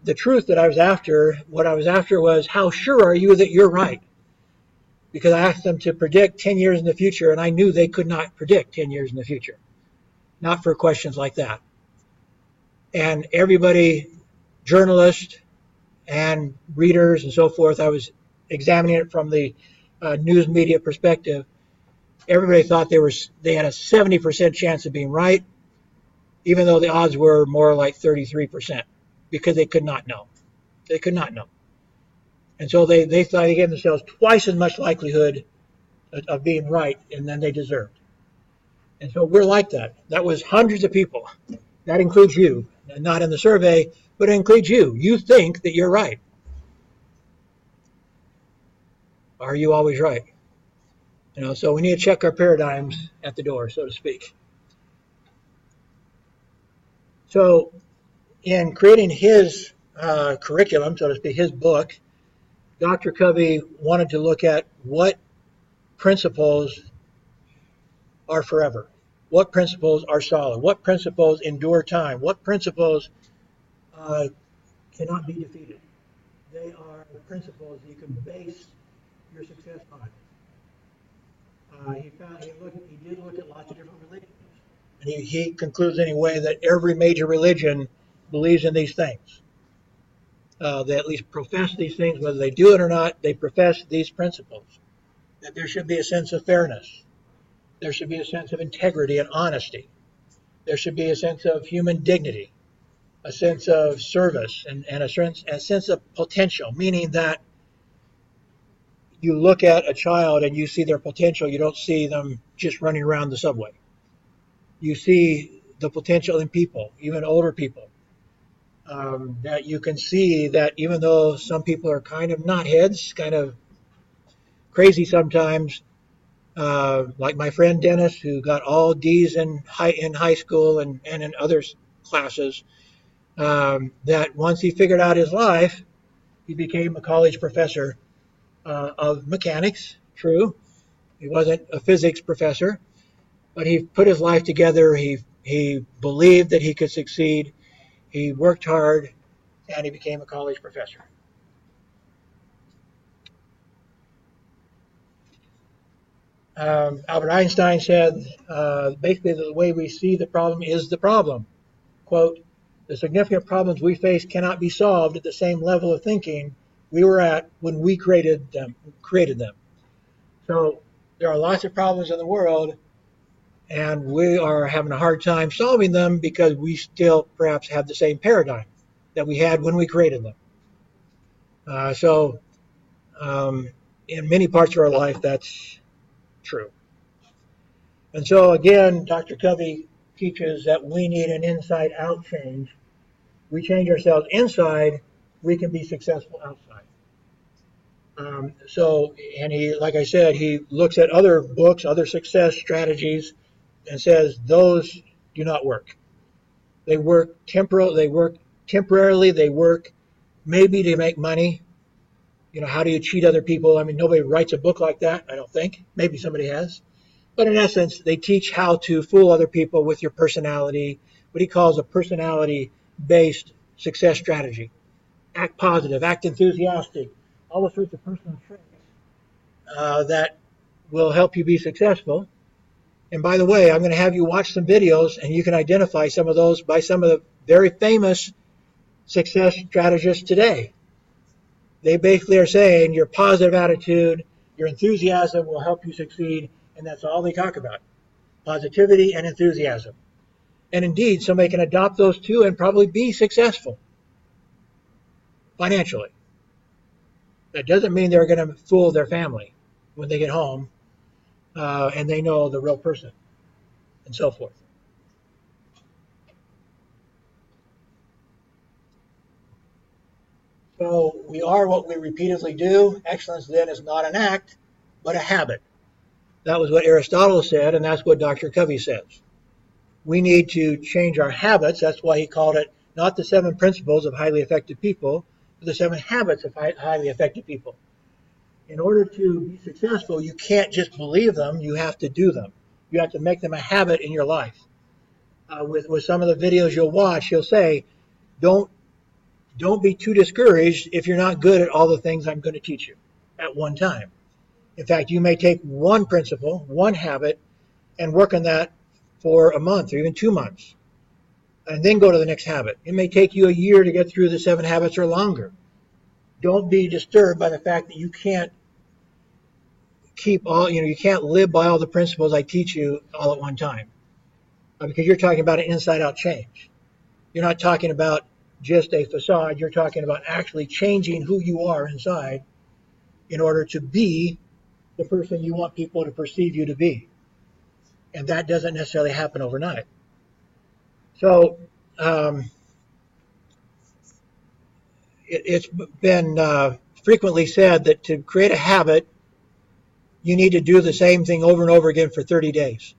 the truth that I was after. What I was after was, how sure are you that you're right? Because I asked them to predict 10 years in the future, and I knew they could not predict 10 years in the future. Not for questions like that. And everybody, journalists and readers and so forth, I was examining it from the news media perspective. Everybody thought they had a 70% chance of being right, even though the odds were more like 33%, because they could not know. They could not know. And so they thought they gave themselves twice as much likelihood of being right than they deserved. And so we're like that. That was hundreds of people. That includes you, not in the survey, but it includes you. You think that you're right. Are you always right? So we need to check our paradigms at the door, so to speak. So in creating his curriculum, so to speak, his book, Dr. Covey wanted to look at what principles are forever, what principles are solid, what principles endure time, what principles cannot be defeated. They are the principles you can base your success on. He did look at lots of different religions. And he concludes anyway that every major religion believes in these things. They at least profess these things, whether they do it or not, they profess these principles. That there should be a sense of fairness. There should be a sense of integrity and honesty. There should be a sense of human dignity, a sense of service, and a sense of potential, meaning that you look at a child and you see their potential. You don't see them just running around the subway. you see the potential in people, even older people. That you can see that even though some people are kind of knotheads, kind of crazy sometimes, like my friend Dennis, who got all D's in high school and in other classes, that once he figured out his life, he became a college professor of mechanics. True, he wasn't a physics professor, but he put his life together. He believed that he could succeed. He worked hard, and he became a college professor. Albert Einstein said, basically, the way we see the problem is the problem. Quote, the significant problems we face cannot be solved at the same level of thinking we were at when we created them. So there are lots of problems in the world, and we are having a hard time solving them because we still perhaps have the same paradigm that we had when we created them. So in many parts of our life, that's true. And so again, Dr. Covey teaches that we need an inside-out change. We change ourselves inside, we can be successful outside. And he, like I said, he looks at other books, other success strategies, and says those do not work. They work temporarily. They work maybe to make money. You know, how do you cheat other people? I mean, nobody writes a book like that, I don't think. Maybe somebody has. But in essence, they teach how to fool other people with your personality, what he calls a personality-based success strategy. Act positive, act enthusiastic, all the sorts of personal traits that will help you be successful. And by the way, I'm going to have you watch some videos, and you can identify some of those by some of the very famous success strategists today. They basically are saying your positive attitude, your enthusiasm will help you succeed, and that's all they talk about, positivity and enthusiasm. And indeed, somebody can adopt those two and probably be successful financially. That doesn't mean they're going to fool their family when they get home and they know the real person and so forth. So we are what we repeatedly do. Excellence then is not an act, but a habit. That was what Aristotle said, and that's what Dr. Covey says. We need to change our habits. That's why he called it not the 7 principles of highly effective people, but the 7 habits of highly effective people. In order to be successful, you can't just believe them, you have to do them. You have to make them a habit in your life. With some of the videos you'll watch, he'll say, don't be too discouraged if you're not good at all the things I'm going to teach you at one time. In fact, you may take one principle, one habit, and work on that for a month or even 2 months, and then go to the next habit. It may take you a year to get through the 7 habits or longer. Don't be disturbed by the fact that you can't you can't live by all the principles I teach you all at one time, because you're talking about an inside-out change. You're not talking about just a facade. You're talking about actually changing who you are inside in order to be the person you want people to perceive you to be. And that doesn't necessarily happen overnight. So it's been frequently said that to create a habit, you need to do the same thing over and over again for 30 days.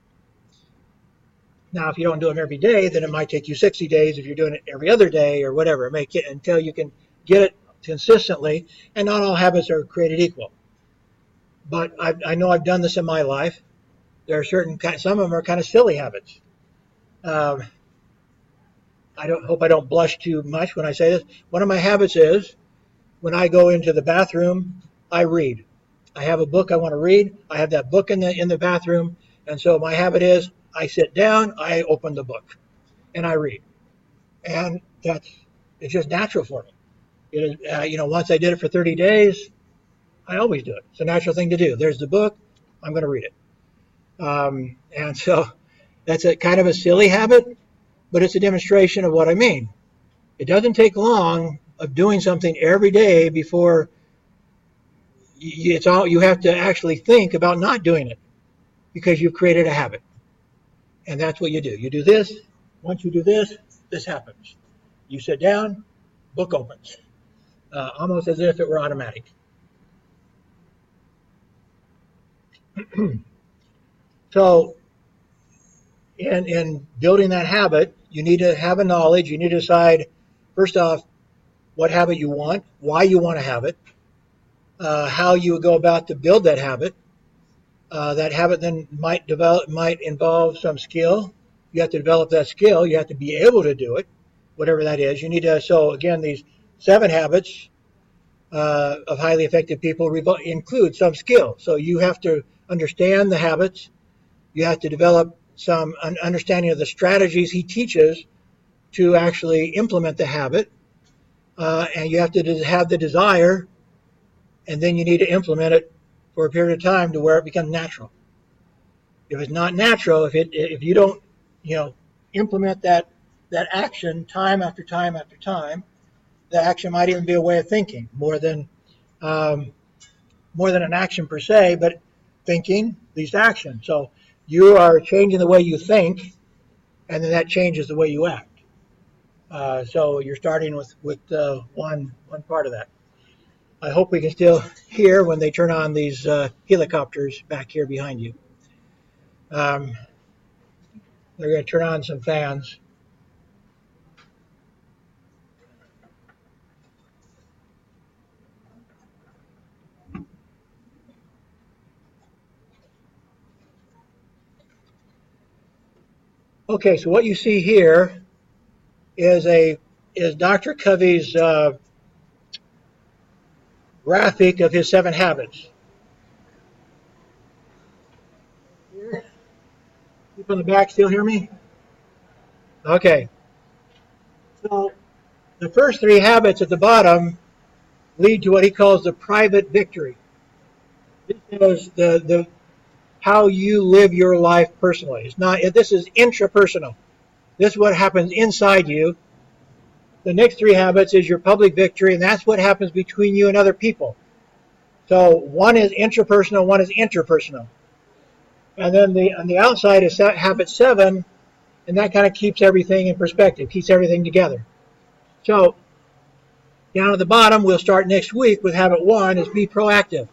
Now, if you don't do them every day, then it might take you 60 days. If you're doing it every other day or whatever, make it until you can get it consistently. And not all habits are created equal. But I know I've done this in my life. There are some of them are kind of silly habits. I hope I don't blush too much when I say this. One of my habits is when I go into the bathroom, I read. I have a book I want to read. I have that book in the bathroom. And so my habit is I sit down, I open the book, and I read. And it's just natural for me. It is, once I did it for 30 days, I always do it. It's a natural thing to do. There's the book. I'm going to read it. And so that's a kind of a silly habit, but it's a demonstration of what I mean. It doesn't take long of doing something every day before you have to actually think about not doing it because you've created a habit. And that's what you do. You do this. Once you do this, this happens. You sit down, book opens, almost as if it were automatic. So in building that habit, you need to have a knowledge. You need to decide, first off, what habit you want, why you want to have it, how you would go about to build that habit. That habit then might involve some skill. You have to develop that skill. You have to be able to do it, whatever that is. You need to. So again, these 7 habits of highly effective people include some skill. So you have to understand the habits. You have to develop some understanding of the strategies he teaches to actually implement the habit. And you have to have the desire, and then you need to implement it for a period of time to where it becomes natural. If it's not natural, if you don't, implement that action time after time after time, the action might even be a way of thinking more than an action per se, but thinking leads to action. So you are changing the way you think, and then that changes the way you act. So you're starting with one part of that. I hope we can still hear when they turn on these helicopters back here behind you. They're going to turn on some fans. Okay, so what you see here is Dr. Covey's graphic of his 7 habits. People in the back still hear me? Okay. So the first 3 habits at the bottom lead to what he calls the private victory. This is the how you live your life personally. It's not. This is intrapersonal. This is what happens inside you. The next 3 habits is your public victory, and that's what happens between you and other people. So one is intrapersonal, one is interpersonal. And then on the outside is habit 7, and that kind of keeps everything in perspective, keeps everything together. So down at the bottom, we'll start next week with habit 1 is be proactive.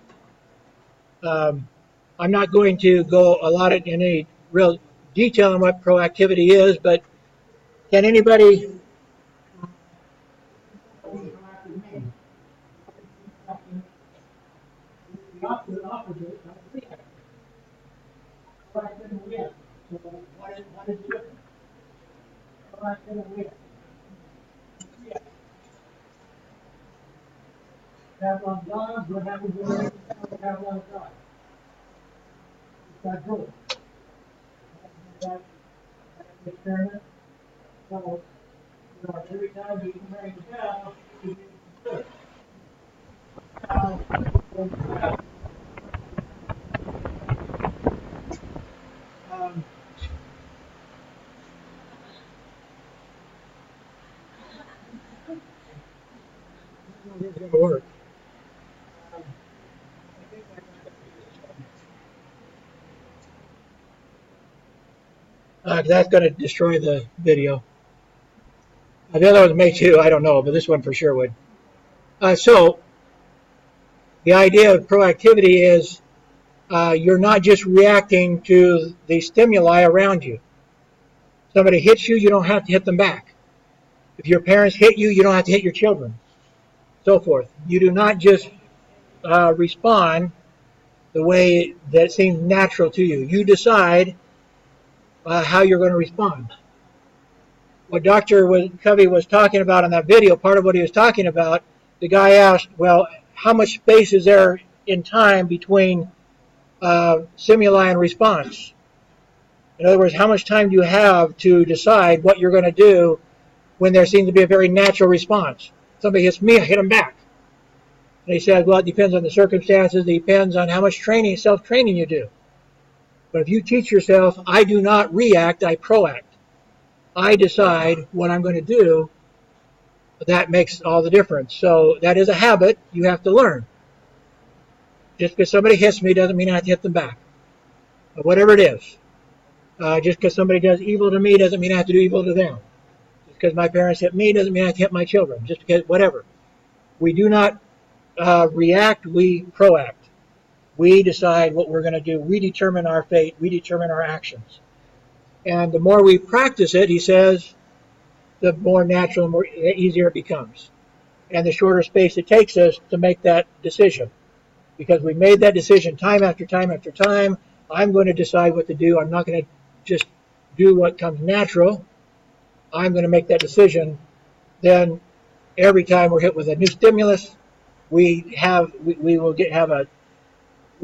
I'm not going to go a lot in any real detail on what proactivity is, but can anybody... The opposite of react. Proactive and react. So what is different? Proactive and react. React. Have on jobs, what happens when you have on jobs? It's not good. That's an experiment. So, every time you can bring it down, you get good. It's going to work. That's going to destroy the video. The other one may too, I don't know, but this one for sure would. So, the idea of proactivity is you're not just reacting to the stimuli around you. Somebody hits you, you don't have to hit them back. If your parents hit you, you don't have to hit your children. So forth. You do not just respond the way that seems natural to you. You decide how you're going to respond. What Dr. Covey was talking about in that video, part of what he was talking about, the guy asked, well, how much space is there in time between stimuli and response? In other words, how much time do you have to decide what you're going to do when there seems to be a very natural response? Somebody hits me, I hit them back. And he said, well, it depends on the circumstances. It depends on how much training, self-training you do. But if you teach yourself, I do not react, I proact. I decide what I'm going to do. That makes all the difference. So that is a habit you have to learn. Just because somebody hits me doesn't mean I have to hit them back. But whatever it is. Just because somebody does evil to me doesn't mean I have to do evil to them. Just because my parents hit me doesn't mean I have to hit my children. Just because, whatever. We do not react, we proact. We decide what we're going to do. We determine our fate. We determine our actions. And the more we practice it, he says, the more natural, the easier it becomes. And the shorter space it takes us to make that decision. Because we made that decision time after time after time. I'm going to decide what to do. I'm not going to just do what comes natural. I'm going to make that decision. Then every time we're hit with a new stimulus, we'll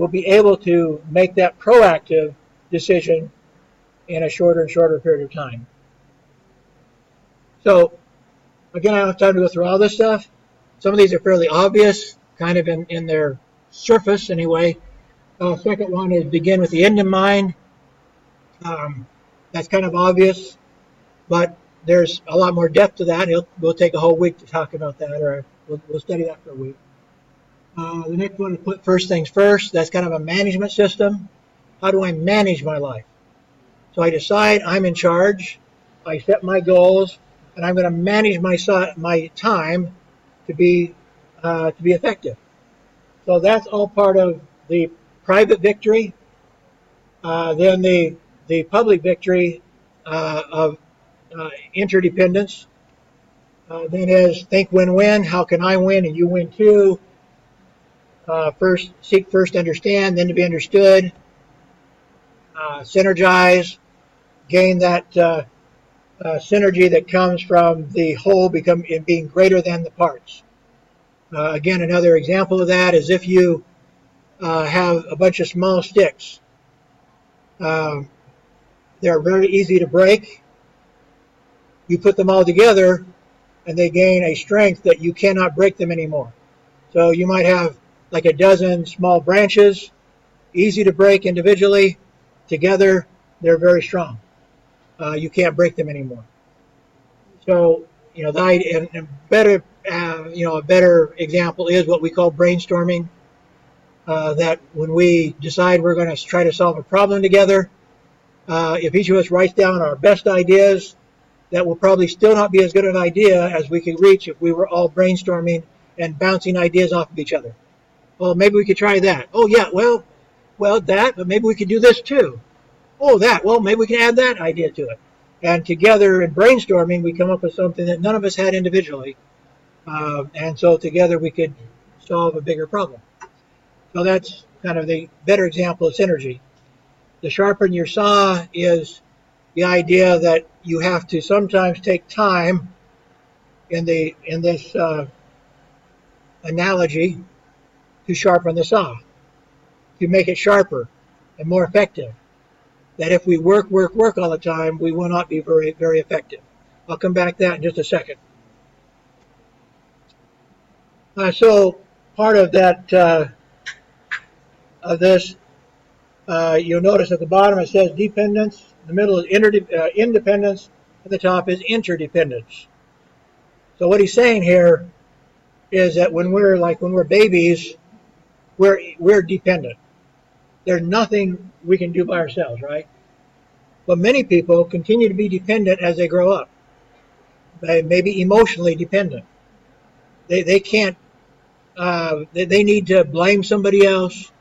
be able to make that proactive decision in a shorter and shorter period of time. So, again, I don't have time to go through all this stuff. Some of these are fairly obvious, kind of in their surface anyway. Second one is begin with the end in mind. That's kind of obvious, but there's a lot more depth to that. We'll take a whole week to talk about that, or we'll study that for a week. The next one is put first things first. That's kind of a management system. How do I manage my life? So I decide I'm in charge. I set my goals, and I'm going to manage my time to be effective. So that's all part of the private victory. Then the public victory of interdependence. Then is think win-win. How can I win and you win too? Seek first, understand, then to be understood. Synergize, gain that synergy that comes from the whole being greater than the parts. Again, another example of that is if you have a bunch of small sticks. They're very easy to break. You put them all together and they gain a strength that you cannot break them anymore. So you might have like a dozen small branches, easy to break individually. Together, they're very strong. You can't break them anymore. So, a better example is what we call brainstorming. That when we decide we're going to try to solve a problem together, if each of us writes down our best ideas, that will probably still not be as good an idea as we could reach if we were all brainstorming and bouncing ideas off of each other. Well, maybe we could try that. Oh, yeah, well, that, but maybe we could do this too. Oh, that, well, maybe we can add that idea to it. And together in brainstorming, we come up with something that none of us had individually. And so together we could solve a bigger problem. So that's kind of the better example of synergy. The sharpen your saw is the idea that you have to sometimes take time in this analogy to sharpen the saw, to make it sharper and more effective. That if we work all the time, we will not be very, very effective. I'll come back to that in just a second. So part of that of this, you'll notice at the bottom it says dependence. In the middle is independence. At the top is interdependence. So what he's saying here is that when we're babies, we're dependent. There's nothing we can do by ourselves, right? But many people continue to be dependent as they grow up. They may be emotionally dependent. They can't. They need to blame somebody else.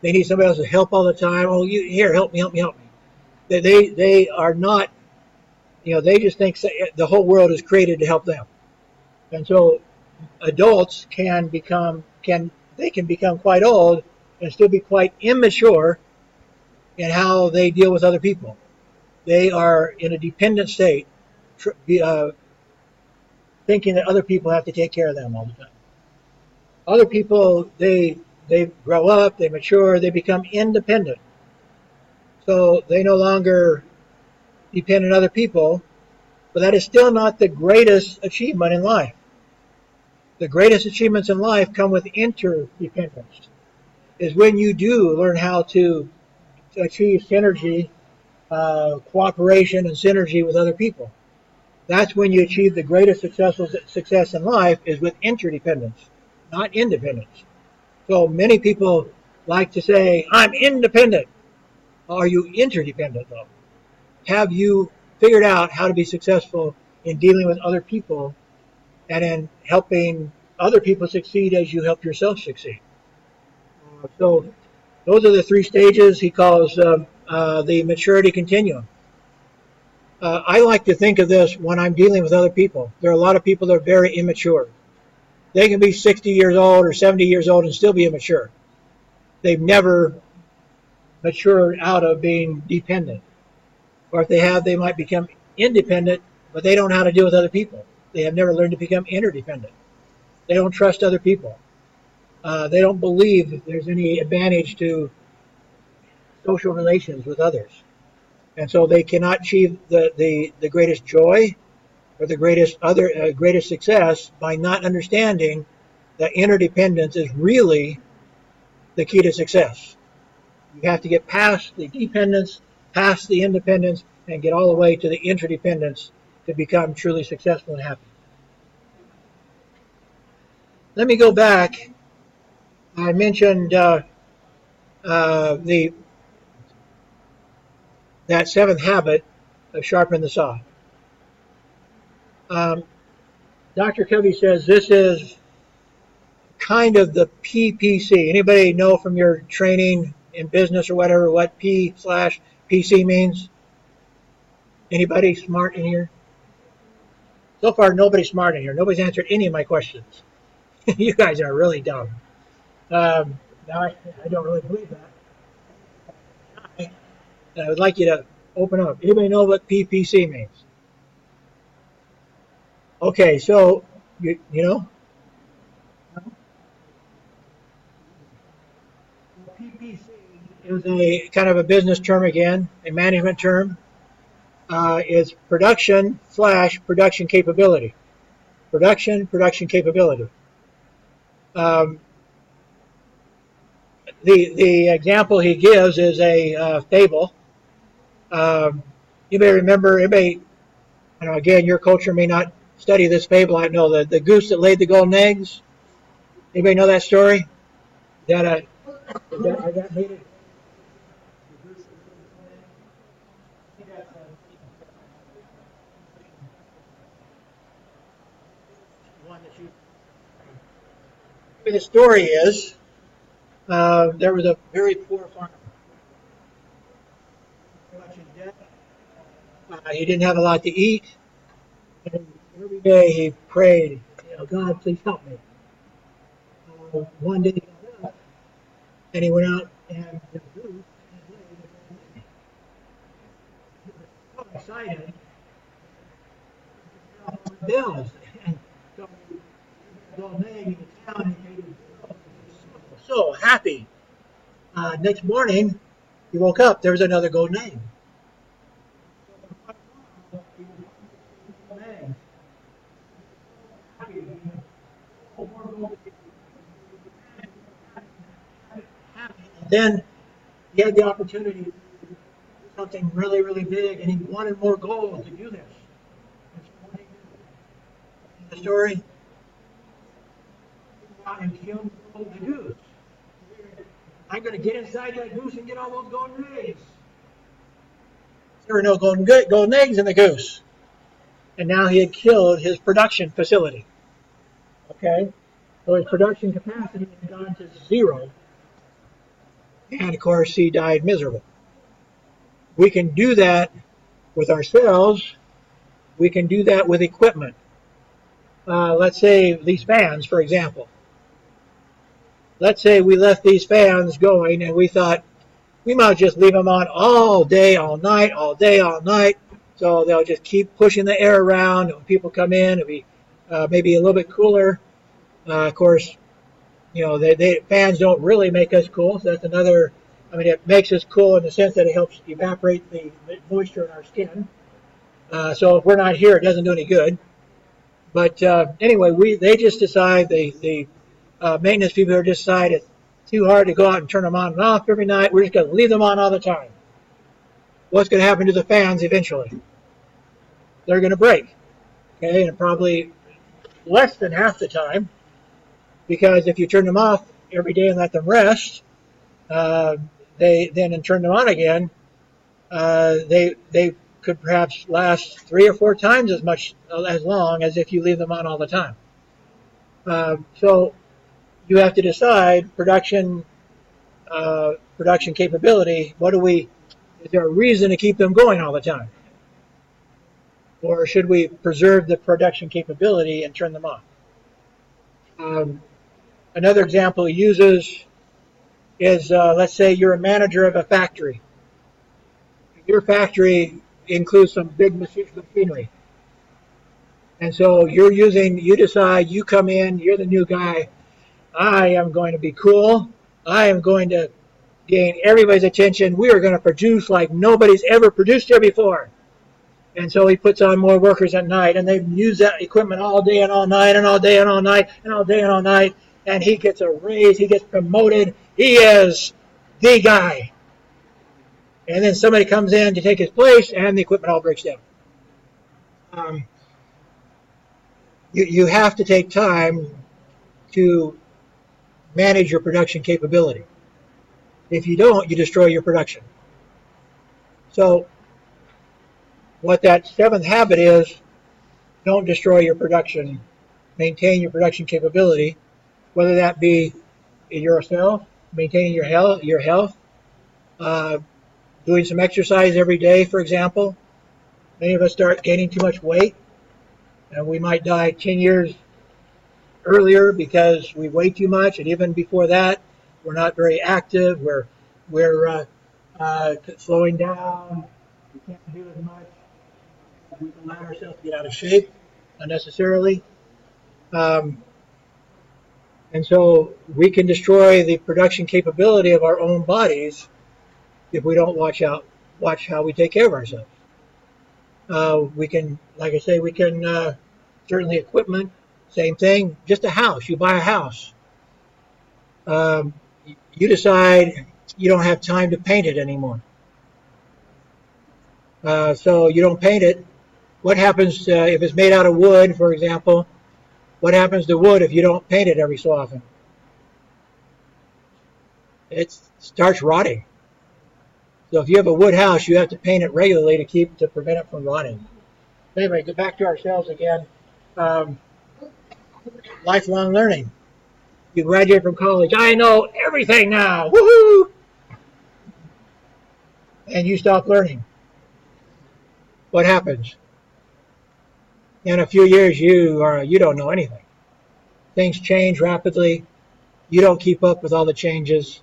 They need somebody else to help all the time. Oh, help me. They are not. They just think the whole world is created to help them. And so, adults can become quite old and still be quite immature in how they deal with other people. They are in a dependent state, thinking that other people have to take care of them all the time. Other people, they grow up, they mature, they become independent. So they no longer depend on other people, but that is still not the greatest achievement in life. The greatest achievements in life come with interdependence. Is when you do learn how to achieve synergy, cooperation and synergy with other people. That's when you achieve the greatest success in life is with interdependence, not independence. So many people like to say, I'm independent. Are you interdependent though? have you figured out how to be successful in dealing with other people and in helping other people succeed as you help yourself succeed? So those are the three stages he calls the maturity continuum. I like to think of this when I'm dealing with other people. There are a lot of people that are very immature. They can be 60 years old or 70 years old and still be immature. They've never matured out of being dependent. Or if they have, they might become independent, but they don't know how to deal with other people. They have never learned to become interdependent. They don't trust other people. They don't believe there's any advantage to social relations with others. And so they cannot achieve the greatest joy or the greatest success by not understanding that interdependence is really the key to success. You have to get past the dependence, past the independence, and get all the way to the interdependence to become truly successful and happy. Let me go back. I mentioned that seventh habit of sharpen the saw. Dr. Covey says this is kind of the PPC. Anybody know from your training in business or whatever what P/PC means? Anybody smart in here? So far, nobody's smart in here. Nobody's answered any of my questions. You guys are really dumb. Now, I don't really believe that. I would like you to open up. Anybody know what PPC means? Okay, so, you know? PPC is a kind of a business term again, a management term. Is production/production capability. Production capability. The example he gives is a fable. You may remember, again, your culture may not study this fable. I know the goose that laid the golden eggs. Anybody know that story? That made it. The story is there was a very poor farmer. Much in debt. He didn't have a lot to eat. And every day he prayed, God, please help me. One day he got up and he went out and the goose he was so excited. Bills. And so he golden egg in the town and he was so happy. Next morning, he woke up. There was another golden egg. Then he had the opportunity to do something really, really big, and he wanted more gold to do this. The story, and killed the goose. I'm going to get inside that goose and get all those golden eggs. There were no golden eggs in the goose. And now he had killed his production facility. Okay? So his production capacity had gone to zero. And of course, he died miserable. We can do that with ourselves. We can do that with equipment. Let's say these fans, for example. Let's say we left these fans going and we thought we might just leave them on all day, all night, all day, all night. So they'll just keep pushing the air around. When people come in, it'll be maybe a little bit cooler. Of course, fans don't really make us cool. So that's another, it makes us cool in the sense that it helps evaporate the moisture in our skin. So if we're not here, it doesn't do any good. But anyway, they just decide, the maintenance people just decide it's too hard to go out and turn them on and off every night. We're just going to leave them on all the time. What's going to happen to the fans eventually? They're going to break. Okay, and probably less than half the time. Because if you turn them off every day and let them rest, and turn them on again, they could perhaps last 3 or 4 times as long as if you leave them on all the time. So you have to decide production capability. Is there a reason to keep them going all the time? Or should we preserve the production capability and turn them off? Another example he uses is, let's say you're a manager of a factory. Your factory includes some big machinery. And so you decide, you come in, you're the new guy. I am going to be cool. I am going to gain everybody's attention. We are going to produce like nobody's ever produced here before. And so he puts on more workers at night, and they use that equipment all day and all night and all day and all night and all day and all night. And he gets a raise. He gets promoted. He is the guy. And then somebody comes in to take his place, and the equipment all breaks down. You have to take time to manage your production capability. If you don't, you destroy your production. So what that 7th habit is, don't destroy your production. Maintain your production capability, whether that be yourself, maintaining your health, doing some exercise every day, for example. Many of us start gaining too much weight, and we might die 10 years earlier because we weigh too much, and even before that, we're not very active. We're slowing down. We can't do as much. We allow ourselves to get out of shape unnecessarily. And so we can destroy the production capability of our own bodies if we don't watch how we take care of ourselves. We can, like I say, certainly equipment, same thing, just a house. You buy a house. You decide you don't have time to paint it anymore. So you don't paint it. What happens if it's made out of wood, for example? What happens to wood if you don't paint it every so often? It starts rotting. So if you have a wood house, you have to paint it regularly to prevent it from rotting. Anyway, go back to ourselves again. Lifelong learning. You graduate from college. I know everything now. Woohoo! And you stop learning. What happens? In a few years, you don't know anything. Things change rapidly. You don't keep up with all the changes.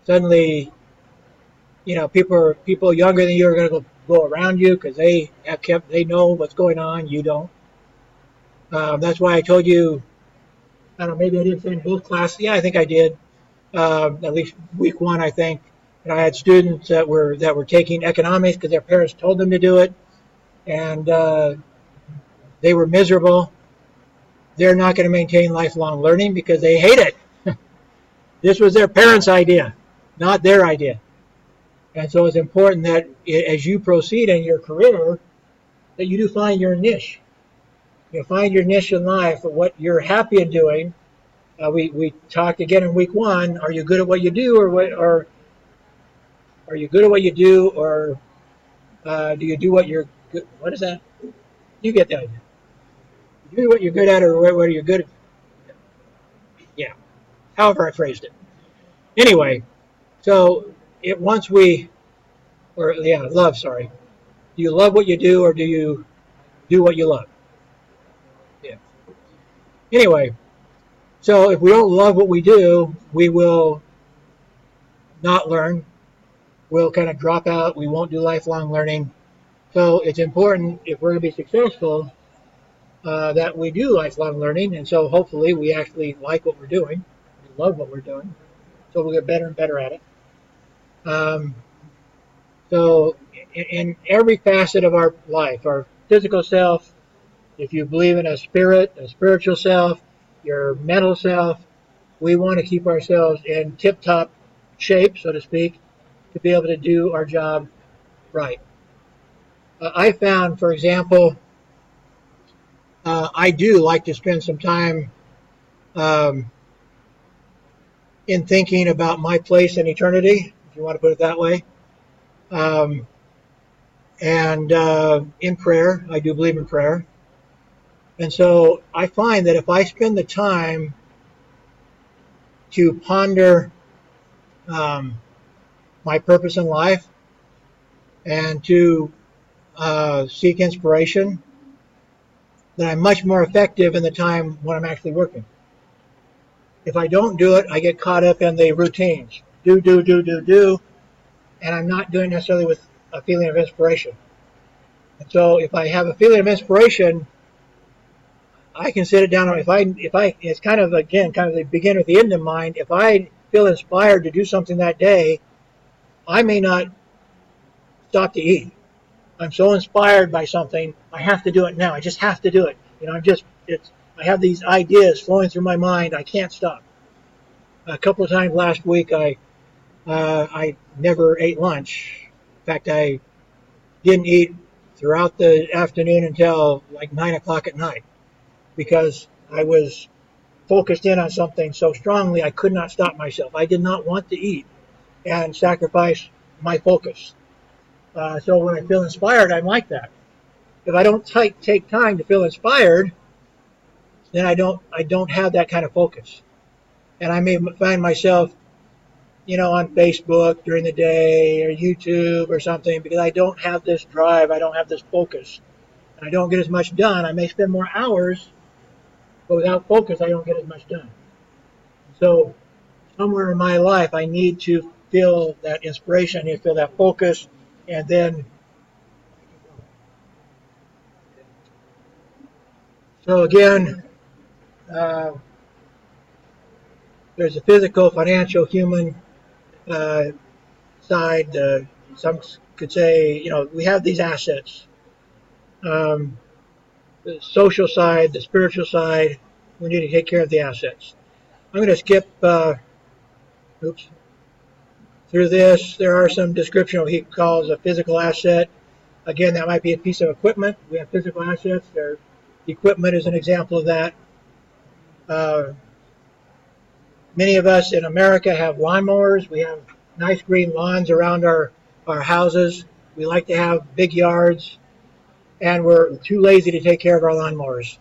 Suddenly, people younger than you are going to go around you because they know what's going on. You don't. That's why I told you. I don't know. Maybe I did say in both classes. Yeah, I think I did. At least week 1, I think. And I had students that were taking economics because their parents told them to do it, and they were miserable. They're not going to maintain lifelong learning because they hate it. This was their parents' idea, not their idea. And so it's important that as you proceed in your career, that you do find your niche. You find your niche in life of what you're happy in doing. We talked again in week 1. Are you good at what you do, or are you good at what you do, or do you do what you're good? What is that? You get the idea. You do what you're good at, or what you're good at. Yeah. However I phrased it. Anyway, so love. Sorry. Do you love what you do, or do you do what you love? Yeah. Anyway, so if we don't love what we do, we will not learn. We'll kind of drop out. We won't do lifelong learning. So it's important, if we're going to be successful, that we do lifelong learning. And so hopefully we actually like what we're doing. We love what we're doing. So we'll get better and better at it. So in every facet of our life, our physical self, if you believe in a spiritual self, your mental self, we want to keep ourselves in tip-top shape, so to speak, to be able to do our job right. I found, for example, I do like to spend some time in thinking about my place in eternity, if you want to put it that way. and in prayer. I do believe in prayer. And so I find that if I spend the time to ponder um, my purpose in life and to seek inspiration, then I'm much more effective in the time when I'm actually working. If I don't do it, I get caught up in the routines. Do, and I'm not doing necessarily with a feeling of inspiration. And so if I have a feeling of inspiration, I can sit it down. If I, it's kind of, again, kind of the beginner with the end in mind. If I feel inspired to do something that day, I may not stop to eat. I'm so inspired by something, I have to do it now. I just have to do it. I have these ideas flowing through my mind. I can't stop. A couple of times last week, I never ate lunch. In fact, I didn't eat throughout the afternoon until like 9 o'clock at night because I was focused in on something so strongly I could not stop myself. I did not want to eat and sacrifice my focus. So when I feel inspired, I'm like that. If I don't take time to feel inspired, then I don't have that kind of focus, and I may find myself, on Facebook during the day or YouTube or something because I don't have this drive, I don't have this focus, and I don't get as much done. I may spend more hours, but without focus, I don't get as much done. So somewhere in my life, I need to feel that inspiration, I need to feel that focus, and then so again, uh, there's a physical, financial, human uh, side. Some could say, we have these assets. Um, the social side, the spiritual side, we need to take care of the assets. I'm going to skip oops, through this. There are some description of what he calls a physical asset. Again, that might be a piece of equipment. We have physical assets. Equipment is an example of that. Uh, Many of us in America have lawnmowers. We have nice green lawns around our houses. We like to have big yards, and we're too lazy to take care of our lawnmowers.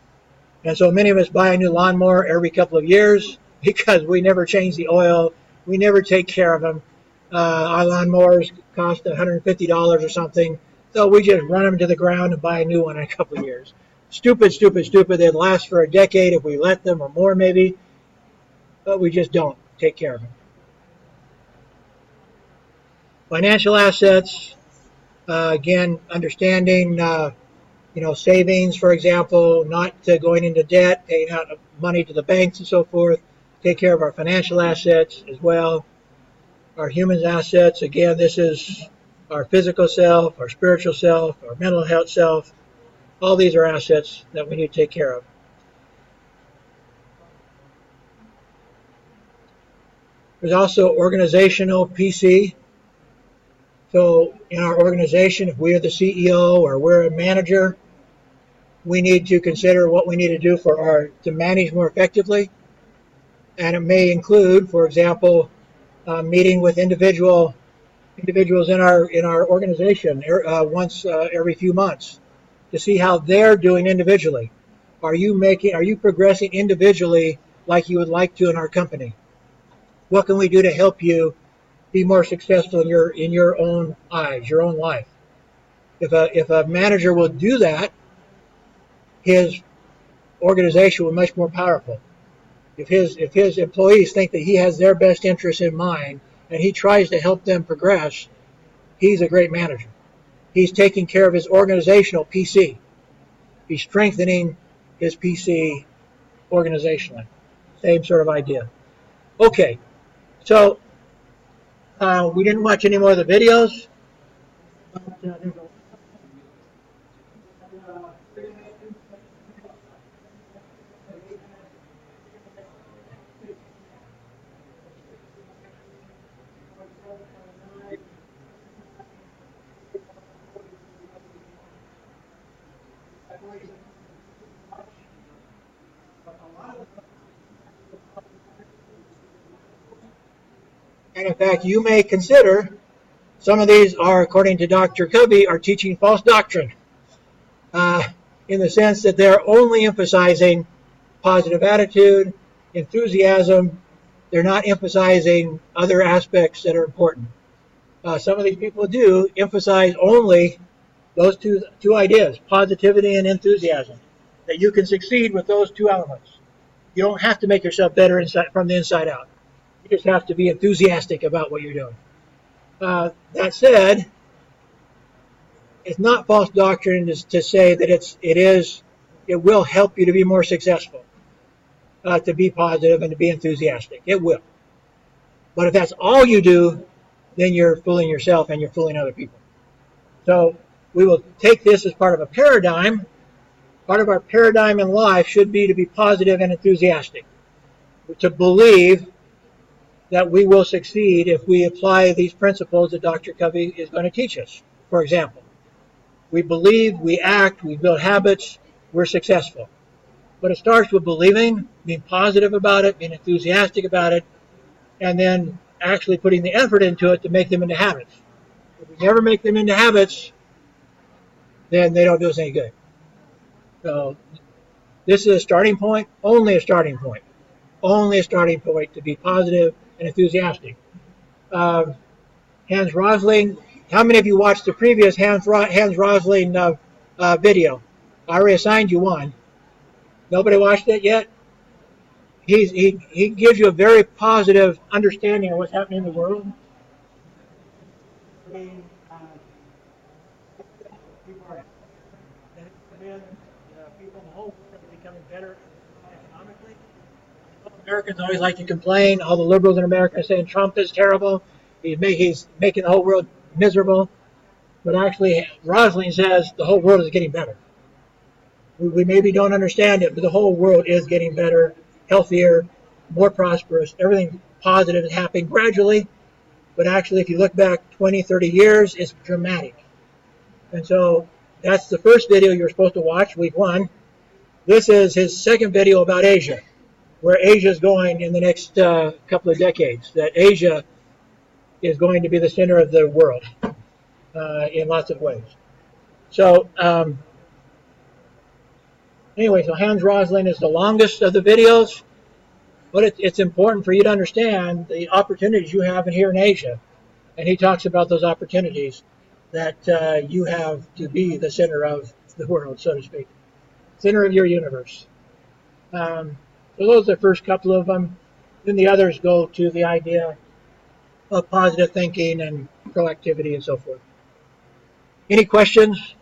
And so many of us buy a new lawnmower every couple of years because we never change the oil. We never take care of them. Our lawnmowers cost $150 or something. So we just run them to the ground and buy a new one in a couple of years. Stupid, stupid, stupid. They'd last for a decade if we let them, or more maybe, but we just don't take care of them. Financial assets, again, understanding, savings, for example, not going into debt, paying out money to the banks and so forth. Take care of our financial assets as well. Our human assets, again, this is our physical self, our spiritual self, our mental health self. All these are assets that we need to take care of. There's also organizational PC. So in our organization, if we are the CEO or we're a manager, we need to consider what we need to do to manage more effectively. And it may include, for example, meeting with individuals in our organization once every few months to see how they're doing individually. Are you progressing individually like you would like to in our company? What can we do to help you be more successful in your own eyes, your own life? If a manager will do that, his organization will be much more powerful. If his employees think that he has their best interests in mind and he tries to help them progress, he's a great manager. He's taking care of his organizational PC. He's strengthening his PC organizationally. Same sort of idea. Okay, so we didn't watch any more of the videos. And in fact, you may consider Some of these are, according to Dr. Covey, are teaching false doctrine in the sense that they're only emphasizing positive attitude, enthusiasm. They're not emphasizing other aspects that are important. Some of these people do emphasize only those two ideas, positivity and enthusiasm, that you can succeed with those two elements. You don't have to make yourself better from the inside out. You just have to be enthusiastic about what you're doing. That said, it's not false doctrine to say that it will help you to be more successful, to be positive and to be enthusiastic. It will. But if that's all you do, then you're fooling yourself and you're fooling other people. So we will take this as part of a paradigm. Part of our paradigm in life should be to be positive and enthusiastic, to believe that we will succeed if we apply these principles that Dr. Covey is going to teach us. For example, we believe, we act, we build habits, we're successful. But it starts with believing, being positive about it, being enthusiastic about it, and then actually putting the effort into it to make them into habits. If we never make them into habits, then they don't do us any good. So this is a starting point, only a starting point. Only a starting point to be positive and enthusiastic. Hans Rosling, how many of you watched the previous Hans Rosling video? I already assigned you one. Nobody watched it yet? He gives you a very positive understanding of what's happening in the world. People in the whole world are becoming better economically. Americans always like to complain. All the liberals in America are saying Trump is terrible. He's making the whole world miserable. But actually, Rosling says the whole world is getting better. We maybe don't understand it, but the whole world is getting better, healthier, more prosperous. Everything positive is happening gradually. But actually, if you look back 20, 30 years, it's dramatic. And so that's the first video you're supposed to watch, week 1. This is his second video about Asia, where Asia is going in the next couple of decades, that Asia is going to be the center of the world in lots of ways. So anyway, so Hans Rosling is the longest of the videos, but it's important for you to understand the opportunities you have here in Asia. And he talks about those opportunities that you have to be the center of the world, so to speak, center of your universe. So those are the first couple of them. Then the others go to the idea of positive thinking and proactivity and so forth. Any questions?